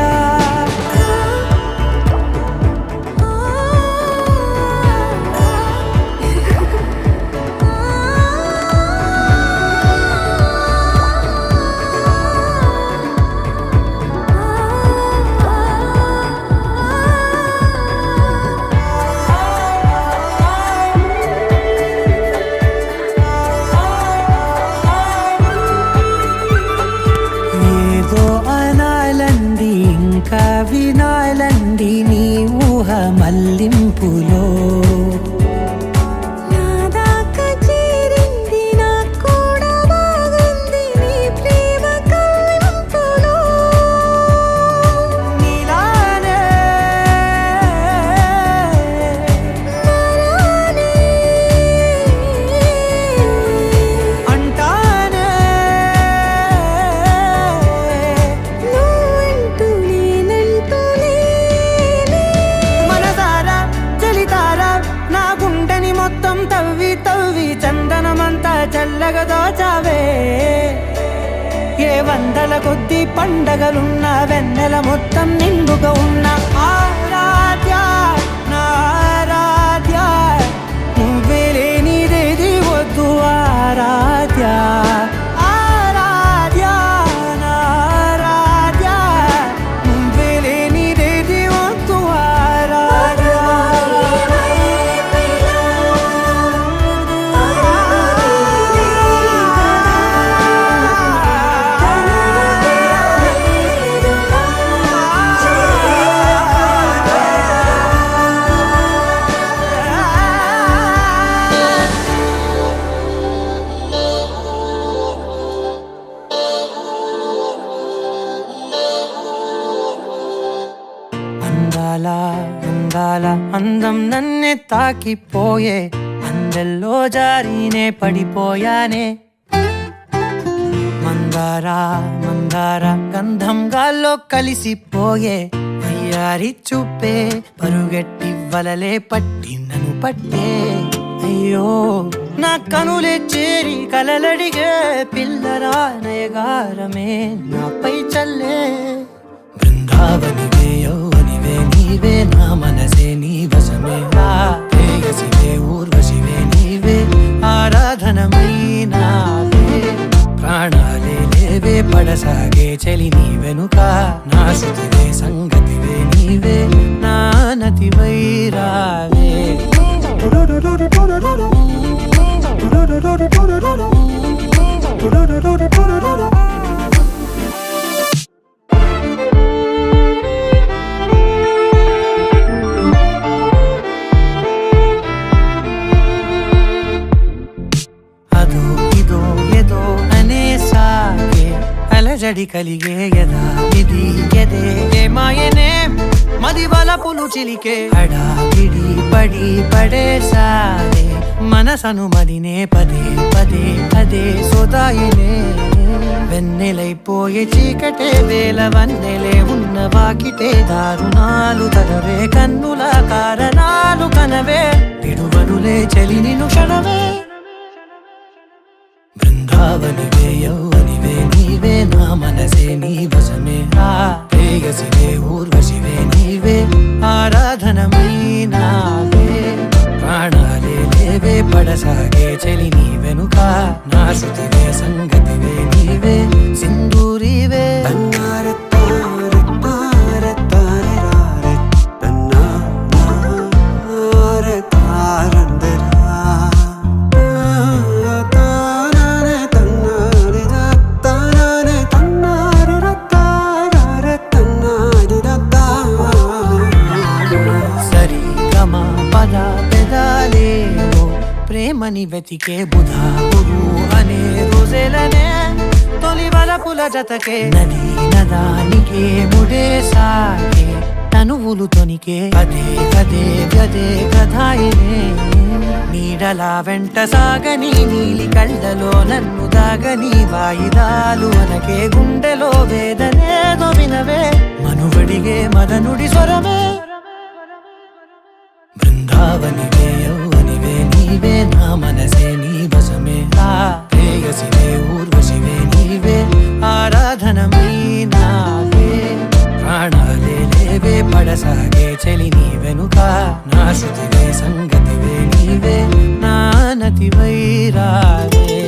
ఏదో అనాలంది ఇంకా వినాలంది నీ ఊహ మల్లింపులో నా దాకా చేరింది నాకు కూడా బాగుంది నీ ప్రేమ కవ్వింపులో నీలానే మరానే అంటానే నువ్వంటూ నేనంటూ లేనే మనసారా చల్లగా దోచావే ఏ వందల కొద్ది పండగలున్న వెన్నెల మొత్తం నిండుగా ఉన్న ఆరాధ్య నా ఆరాధ్య నువ్వే లేనిదేది వద్దు ఆరాధ్య ఆరాధ్య నా ఆరాధ్య నువ్వే లేనిదేది వద్దు ఆరాధ్య అందాల అందాల అందం నన్నే తాకిపోయే అందెల్లో జారీనే పడిపోయానే మందార మందార గంధం గాల్లో కలిసిపోయే అయ్యారి చూపే పరుగెట్టి వలలే పట్టి నన్ను పట్టే అయ్యో నా కనులే చేరి కలలడిగే పిల్లరా నయగారమే నాపై చల్లే బృందావనివే యౌవనివే నీవే నా మనసే నీ వశమే ప్రేయసివే ఊర్వశివే నీవే ఆరాధనమై నావే ప్రాణాలే లేవే పడసాగే చలి నీ వెనుక నా శృతివే సంగతివే నీవే నా నతివై రావే అదో ఇదో ఏదో అనేసాగే అలజడి కలిగే యదా ఇది ఎదే ఏమాయనే మది వలపులు చిలికే హడావిడి పడి పడేసాగే మనసను మదినే పదే పదే అదే సోదాయినే వెన్నెలైపోయే చీకటే వేల వన్నెలే ఉన్న వాకిటే దారుణాలు తగవే కన్నుల కారణాలు కనవే విడువనులే చలి నిను క్షణమే బృందావనివే యౌవనివే నీవే నా మనసే నీ వశమే ప్రేయసివే ఊర్వశివే నీవే ఆరాధనమై నావే ప్రాణాలే లేవే పడసాగే చలి నీ వెనుక నా శృతివే సంగతివే నీవే సింధూరివే ప్రేమని వెతికే బుధా గురు అనే రోజులనే తొలి వలపుల జతకే నది నదానికే ముడే సాగే తనువులు తొనికే అదే కదే గదే కథాయినే నీడలా వెంట సాగని నీలి కళ్ళలో నన్ను దాగని వాయిదాలు అనకే గుండెలో వేదనేదో వినవే మనువడిగే మదనుడి స్వరమే బృందావనివే యౌవనివే నీవే నా మనసే నీ వశమే ప్రేయసివే ఊర్వశివే నీవే ఆరాధనమై నావే ప్రాణాలే లేవే పడసాగే చలి నీ వెనుక నా శృతివే సంగతివే నీవే నా నతివై రావే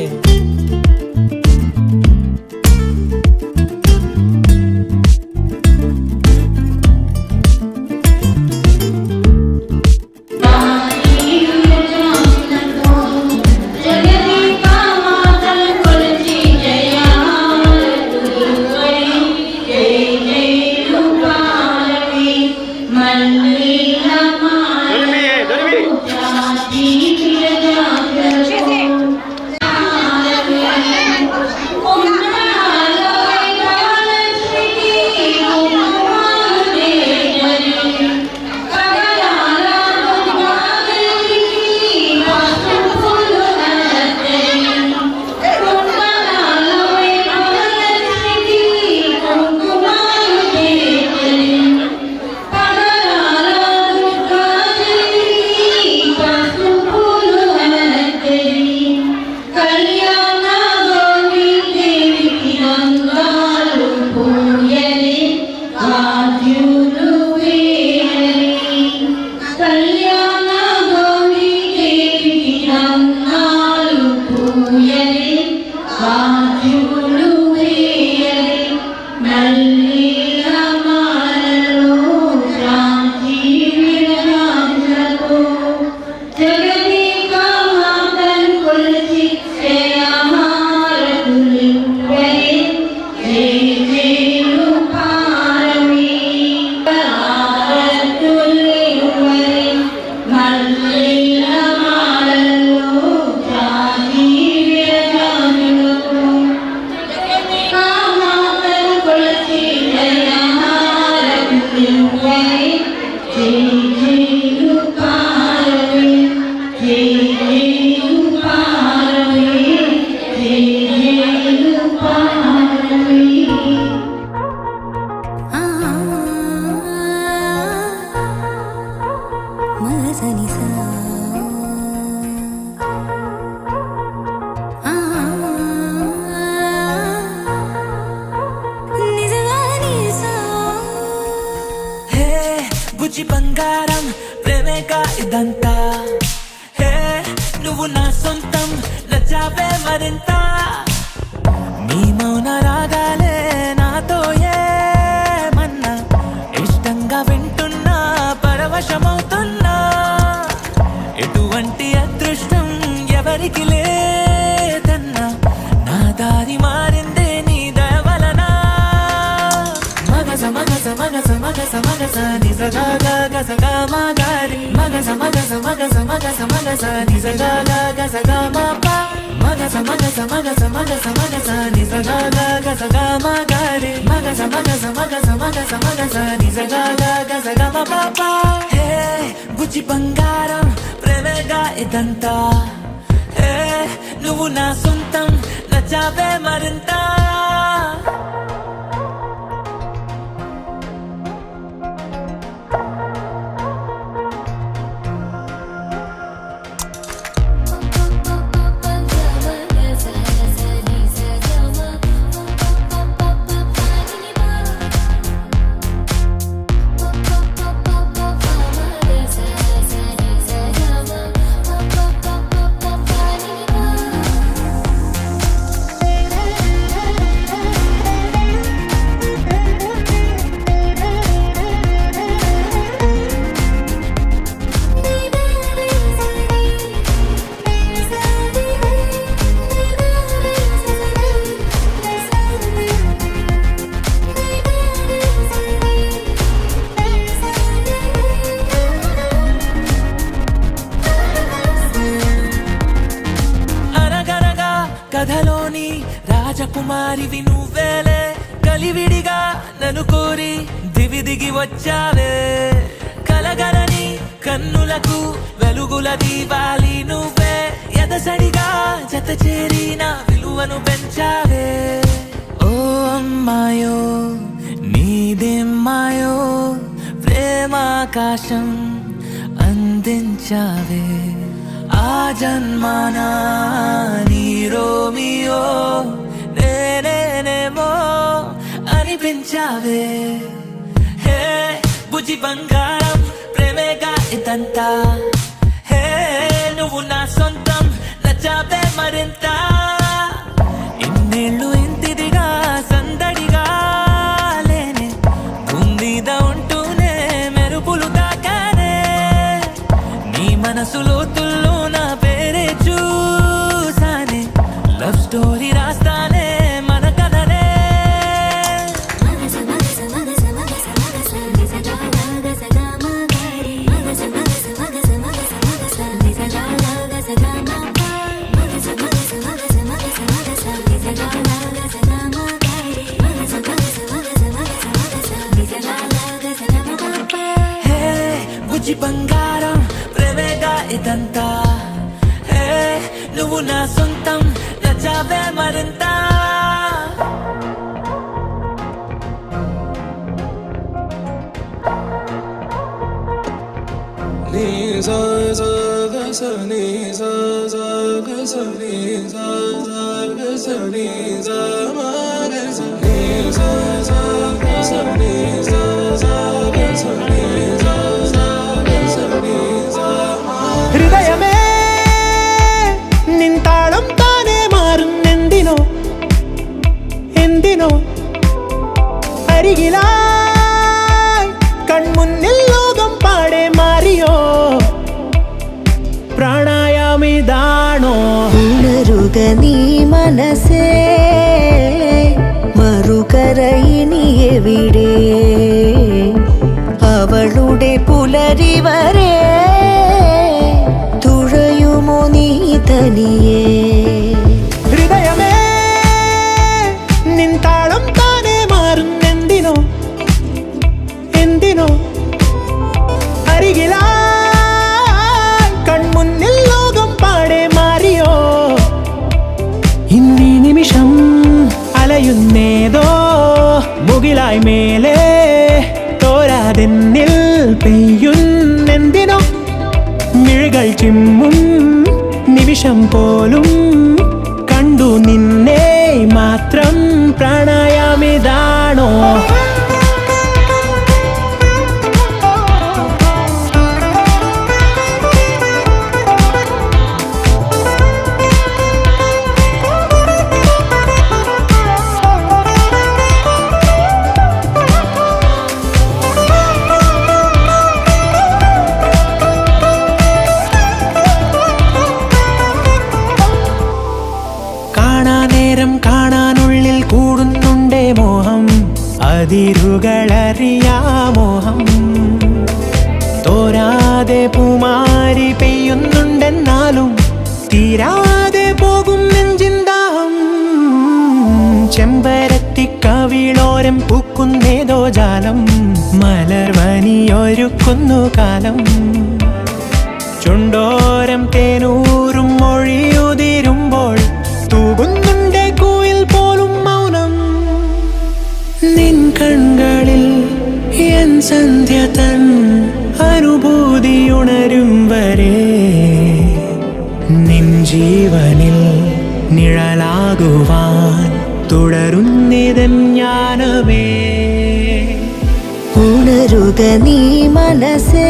హే బుజ్జి బంగారం ప్రేమేగా ఇదంతా హే నువ్వు నా సొంతం నచ్చావే మరింత నీ మౌన రాగాలే నాతో ఏమన్నా ఇష్టంగా వింటున్నా పరవశమవుతున్నా ఎటువంటి అదృష్టం ఎవరికి లేదన్నా నా దారి మారిందే నీ దయవలనా మగస మగస మగస మగస మగస నిజగా గసగా మాగారి మగస మగస మగస మగస మగస నిజగా గసగా మాపా మగస మగస మగస మగస మగస నిజగా గసగా మాగారి మగస మగస మగస మగస మగస నిజగా గసగా మాపా హే బుజ్జి బంగారం ప్రేమేగా ఇదంతా హే నువ్వు నా సొంతం నచ్చావే మరింత కథలోని రాజకుమారివి నువ్వేలే కలివిడిగా నన్ను కోరి దివి దిగి వచ్చావే కలగలని కన్నులకు వెలుగుల దీవాలి నువ్వే ఎదసడిగా జత చేరి నా విలువను పెంచావే ఓ అమ్మాయో నీదేమ్మాయో ప్రేమాకాశం అందించావే ఆ జన్మానా నీ రోమియో నేనేనేమో అనిపించావే హే బుజ్జి బంగారం ప్రేమేగా ఇదంతా హే నువ్వు నా సొంతం నచ్చావే మరింత ఇన్నేళ్ళు ఇంతిదిగా సందడిగా లేనే గుండీద ఉంటూనే మెరుపులు తాకానే నీ మనసులో తుల్లో నా పేరే చూసానే లవ్ స్టోరీ రాస్తానే మన కథనే హే బుజ్జి బంగారం ప్రేమేగా ఇదంతా హే నువ్వు నా సొంతం నచ్చావే మరింత నీ సా సా గ స నీ సా సా గ స నీ సా సా గ స నీ సా మా గ స నీ సా సా గ స నీ సా సా గ స నీ సా సా గ స నీ సా మా ഹൃദയമേ നിൻതാളം താനേ മാറുന്നെന്തിനോ എന്തിനോ അരികിലായി കൺമുന്നിൽ ലോകം പാടെ മാറിയോ പ്രാണായാമിതാണോ ഉണരുക നീ മനസ്സേ മറുകരയിനി എവിടെ അവളുടെ പുലരി വരെ തുഴയുമോ നീ തനിയേ ഹൃദയമേ നിൻതാളം താനേ മാറുന്നെന്തിനോ എന്തിനോ മഴയായി മേലെ തോരാതെന്നിൽ പെയ്യുന്നെന്തിനോ മിഴികൾ ചിമ്മും നിമിഷം പോലും കണ്ടു നിന്നെ മാത്രം പ്രണയമിതാണോ കാണാനുള്ളിൽ കൂടുന്നുണ്ടേ മോഹം അതിരുകളറിയാമോഹം തോരാതെ പൂമാരി പെയ്യുന്നുണ്ടെന്നാലും തീരാതെ പോകും നെഞ്ചിന്താഹം ചെമ്പരത്തിക്കവിളോരം പൂക്കുന്നേതോ ജാലം മലർവനിയൊരുക്കുന്നു കാലം ചുണ്ടോരം തേനൂറും മൊഴിയുതിരുമ്പോൾ തൂകുന്നുണ്ടേ കൂയിൽ പോലും മൗനം നിൻ കണ്ണുകളിൽ എൻ സന്ധ്യ തൻ അനുഭൂതിയുണരും വരെ നിൻ ജീവനിൽ നിഴലാകുവാൻ തുടരുന്നിതൻ ജ്ഞാനമേ ഉണരുക നീ മനസ്സേ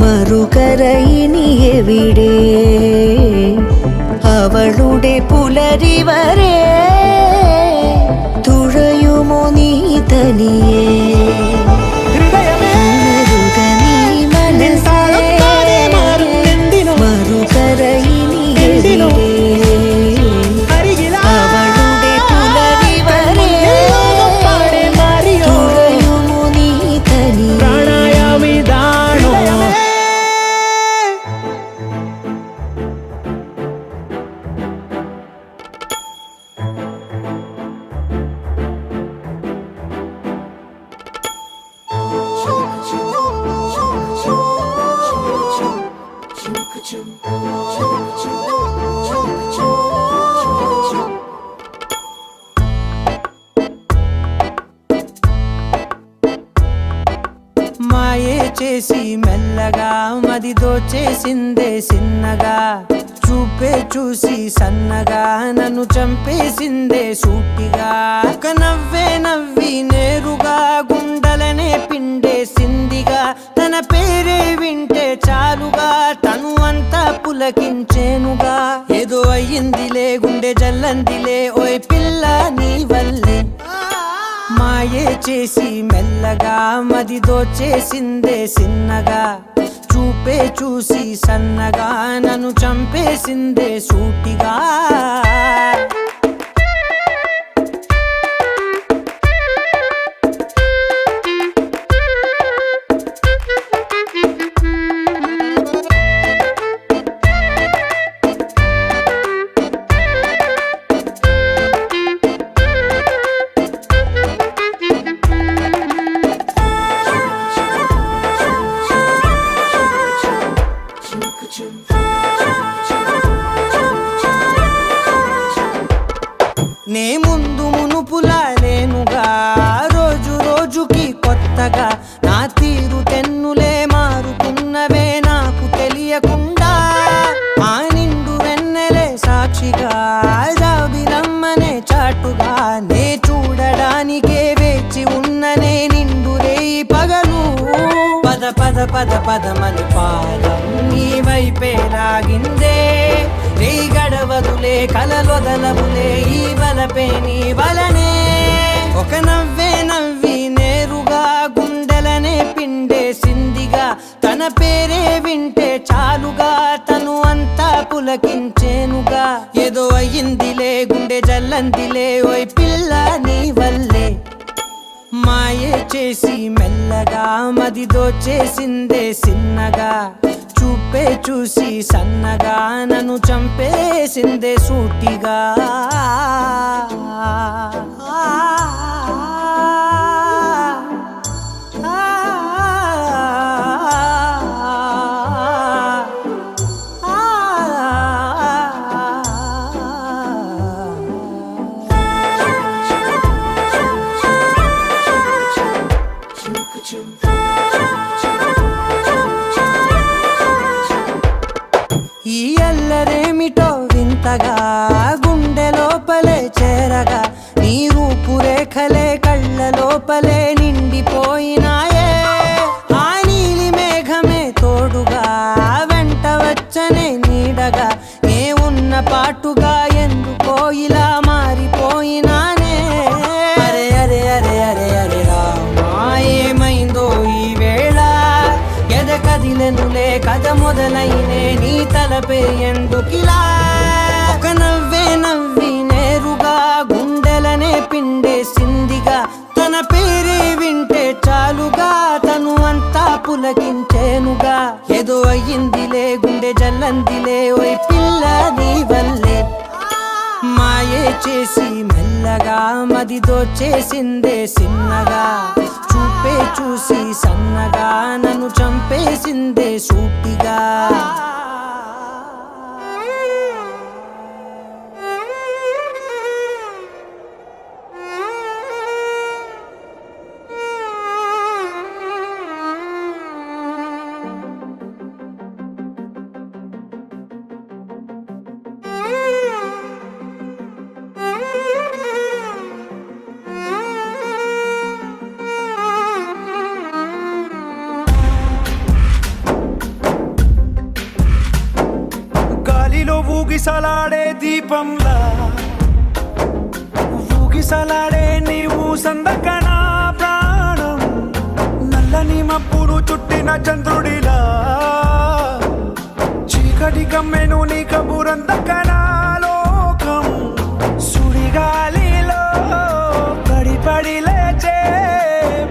മറുകര ഇനി എവിടെ അവളുടെ പുലരി വരെ തുഴയുമോ നീ തനിയേ ഉണരുക നീ മനസ്സേ മറുകര ഇനി എവിടെ അവളുടെ പുലരി വരെ തുഴയുമോ നീ തനിയേ మాయే చేసి మెల్లగా మది దోచేసిందే సిన్నగా చూపే చూసి సన్నగా నన్ను చంపేసిందే సూటిగా ఒక నవ్వే నవ్వి నేరుగా గుండెలనే పిండేసిందిగా తన పేరే వింటే చాలుగా తను అంతా పులకించేనుగా ఏదో అయ్యిందిలే గుండె జల్లందిలే ఓయ్ పిల్ల నీ వల్లే మాయే చేసి మెల్లగా మది దోచేసిందే సిన్నగా చూపే చూసి సన్నగా నన్ను చంపేసిందే సూటిగా నే ముందు మునుపులా లేనుగా రోజు రోజుకి కొత్తగా నా తీరు తెన్నులే మారుతున్నవే నాకు తెలియకుండా ఆ నిండు వెన్నెలే సాక్షిగా జాబిలమ్మనే చాటుగా నే చూడడానికే వేచి ఉన్ననే నిండు రేయి పగలు పద పద పద పదమని పాదం నీ వైపే లాగిందే నీ గడవదులే కలలొదలవులే ఈ వలపే నీ వలనే ఒక నవ్వే నవ్వి నేరుగా గుండెలనే పిండేసిందిగా తన పేరే వింటే చాలుగా తను అంతా పులకించేనుగా ఏదో అయ్యిందిలే గుండె జల్లందిలే ఓయ్ పిల్ల నీ వల్లే మాయే చేసి మెల్లగా మది దోచేసిందే సిన్నగా చూపే చూసి సన్నగా నన్ను చంపేసిందే సూటిగా ఈ అల్లరేమిటో వింతగా గుండె లోపలే చేరగా నీ రూపురేఖలే కళ్ళ లోపలే నిండిపోయినాయే ఆ నీలి మేఘమే తోడుగా వెంట వచ్చనే నీడగా ఏ ఉన్న పాటుగా ఎందుకో ఇలా మారిపోయినానే అరే అరే అరే అరే అరే రామా ఏమైందో ఈ వేళ ఎద కదిలెనులే కథ మొదలైనే నీ తలపే ఎందుకిలా ఒక నవ్వే నవ్వి నేరుగా గుండెలనే పిండేసిందిగా తన పేరే వింటే చాలుగా తను అంతా పులకించేనుగా ఏదో అయ్యిందిలే గుండె జల్లందిలే ఓయ్ పిల్ల నీ వల్లే మాయే చేసి మెల్లగా మదిదో చేసిందే సిన్నగా చూపే చూసి సన్నగా నన్ను చంపేసిందే సూటిగా గాలిలో ఊగిసలాడే దీపంలా ఊగిసలాడే నీవు సందకనా ప్రాణం నల్లని మప్పును చుట్టిన చంద్రుడిలా చీకటి కమ్మెను నీ కబురందకనా లోకం సుడిగాలిలో పడి లేచే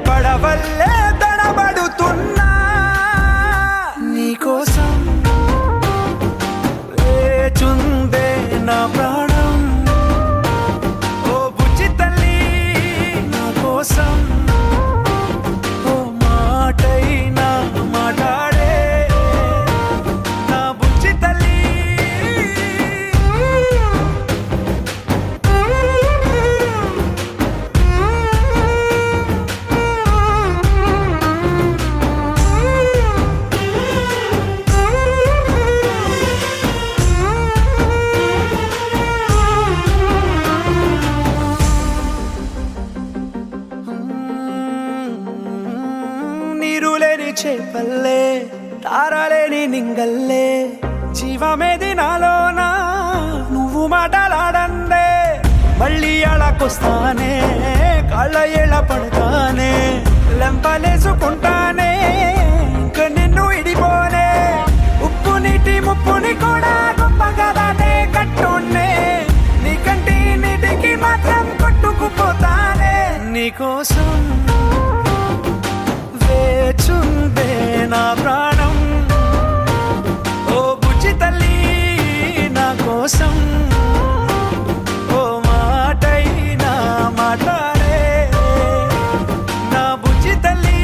పడవల్లే తడబడుతున్నా నీకోసం చుందే నా ప్రాణం ఓ బుజ్జి తల్లి నా కోసం ఓ మాటైనా మాట్లాడే నా బుజ్జి తల్లి నీరులేని చేపల్లే తారలేని నింగల్లే జీవమేది నాలోనా నువ్వు మాటలాడందే మళ్ళీ అళకొస్తానే కాళ్ళ ఏళ్ళ పడతానే లెంపలేసుకుంటానే ఇంక నిన్ను ఇడిపోనే ఉప్పు నీటి ముప్పుని కూడా గొప్పగా దాటే కట్టునే నీ కంటి నీటికి మాత్రం కొట్టుకుపోతానే నీకోసం వేచుందే నా ప్రాణం ఓ బుజ్జి తల్లి నా కోసం ఓ మాటైనా మాట్లాడే నా బుజ్జి తల్లి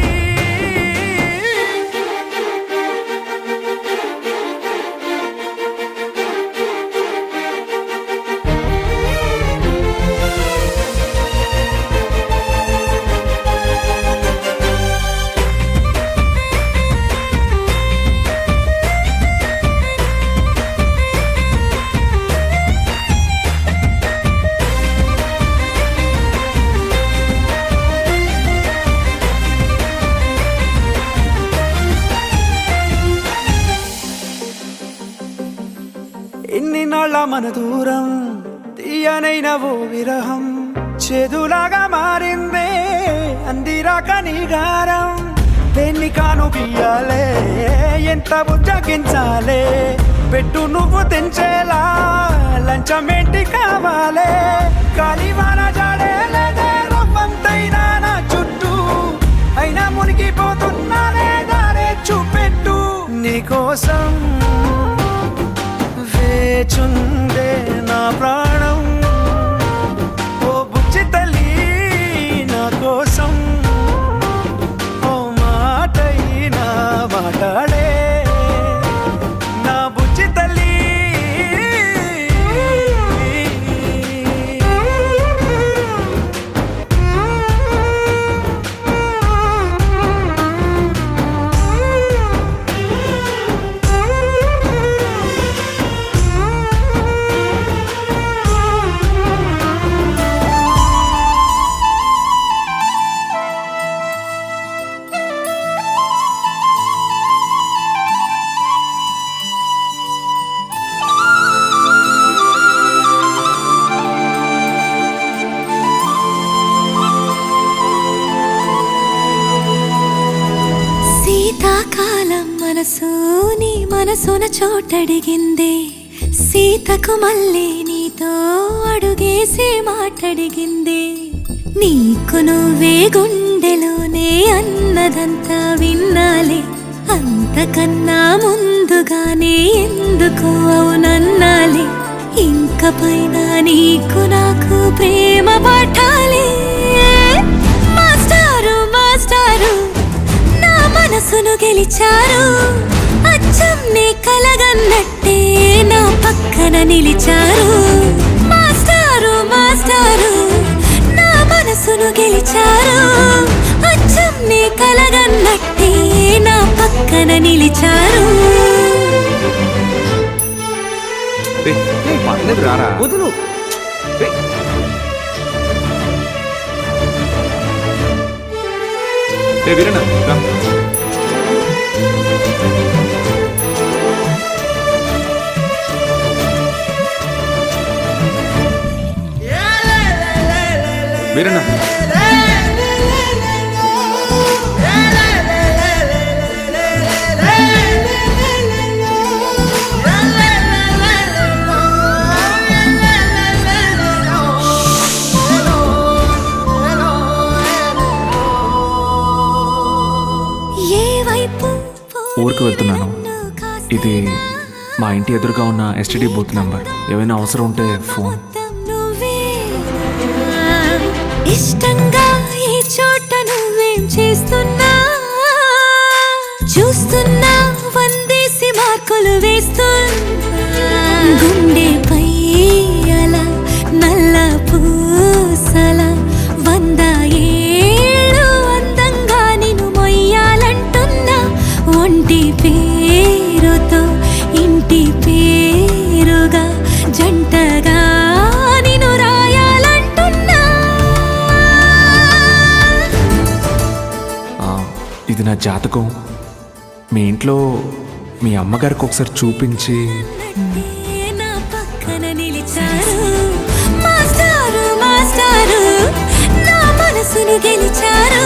ఎన్ని నాళ్ళ మన దూరం తీయనైన ఓ విరహం చేదులాగా మారిందే అందిరాక నీగారం దేన్ని కాను బియ్యాలే ఎంత బుజ్జగించాలే పెట్టు నువ్వు తెంచేలా లంచమేంటి కావాలే కాలివాన జాడేలేదే రవ్వంతైనా నా చుట్టూ అయినా మునిగిపోతున్నానే దారే చూపెట్టు నీకోసం వేచుందే నా ప్రాణం ఓ బుజ్జి తల్లి నా కోసం ఓ మాటైనా మాట్లాడే నా బుజ్జి తల్లి శీతాకాలం మనసు నీ మనసున చోటడిగిందే సీతకు మళ్ళీ నీతో అడుగేసి మాటడిగిందే నీకు నువ్వే గుండెలోనే అన్నదంతా విన్నాలే అంతకన్నా ముందుగానే ఎందుకు అవునన్నాలే ఇంక పైన నీకు నాకు ప్రేమ పాఠాలే మాస్టారు మాస్టారు నా మనసును గెలిచారు అచ్చం నీ కలగన్నట్టే నా పక్కన నిలిచారు మాస్టారు మాస్టారు నా మనసును గెలిచారు అచ్చం నీ కలగన్నట్టే నా పక్కన నిలిచారు పర్లేదు రారా వదులు వీరన్న రా. వీరన్న ఊరికి వెళ్తున్నాను. ఇది మా ఇంటి ఎదురుగా ఉన్న ఎస్టీడీ బూత్ నంబర్. ఏమైనా అవసరం ఉంటే ఫోన్. ఇష్టంగా ఈ చోట నువ్వేం చేస్తున్నా చూస్తున్నా వందేసి మార్కులు వేస్తున్నా గుండెపై అలా నల్ల పూసల 100 ఏళ్ళు అందంగా నిన్ను మొయ్యాలంటున్నా ఒంటి పేరుతో ఇంటి పేరుగా జంటగా నిన్ను రాయాలంటున్నా ఇది నా జాతకం. మీ ఇంట్లో మీ అమ్మగారికి ఒకసారి చూపించి. నా పక్కన నిలిచారు మాస్టారు మాస్టారు నా మనసును గెలిచారు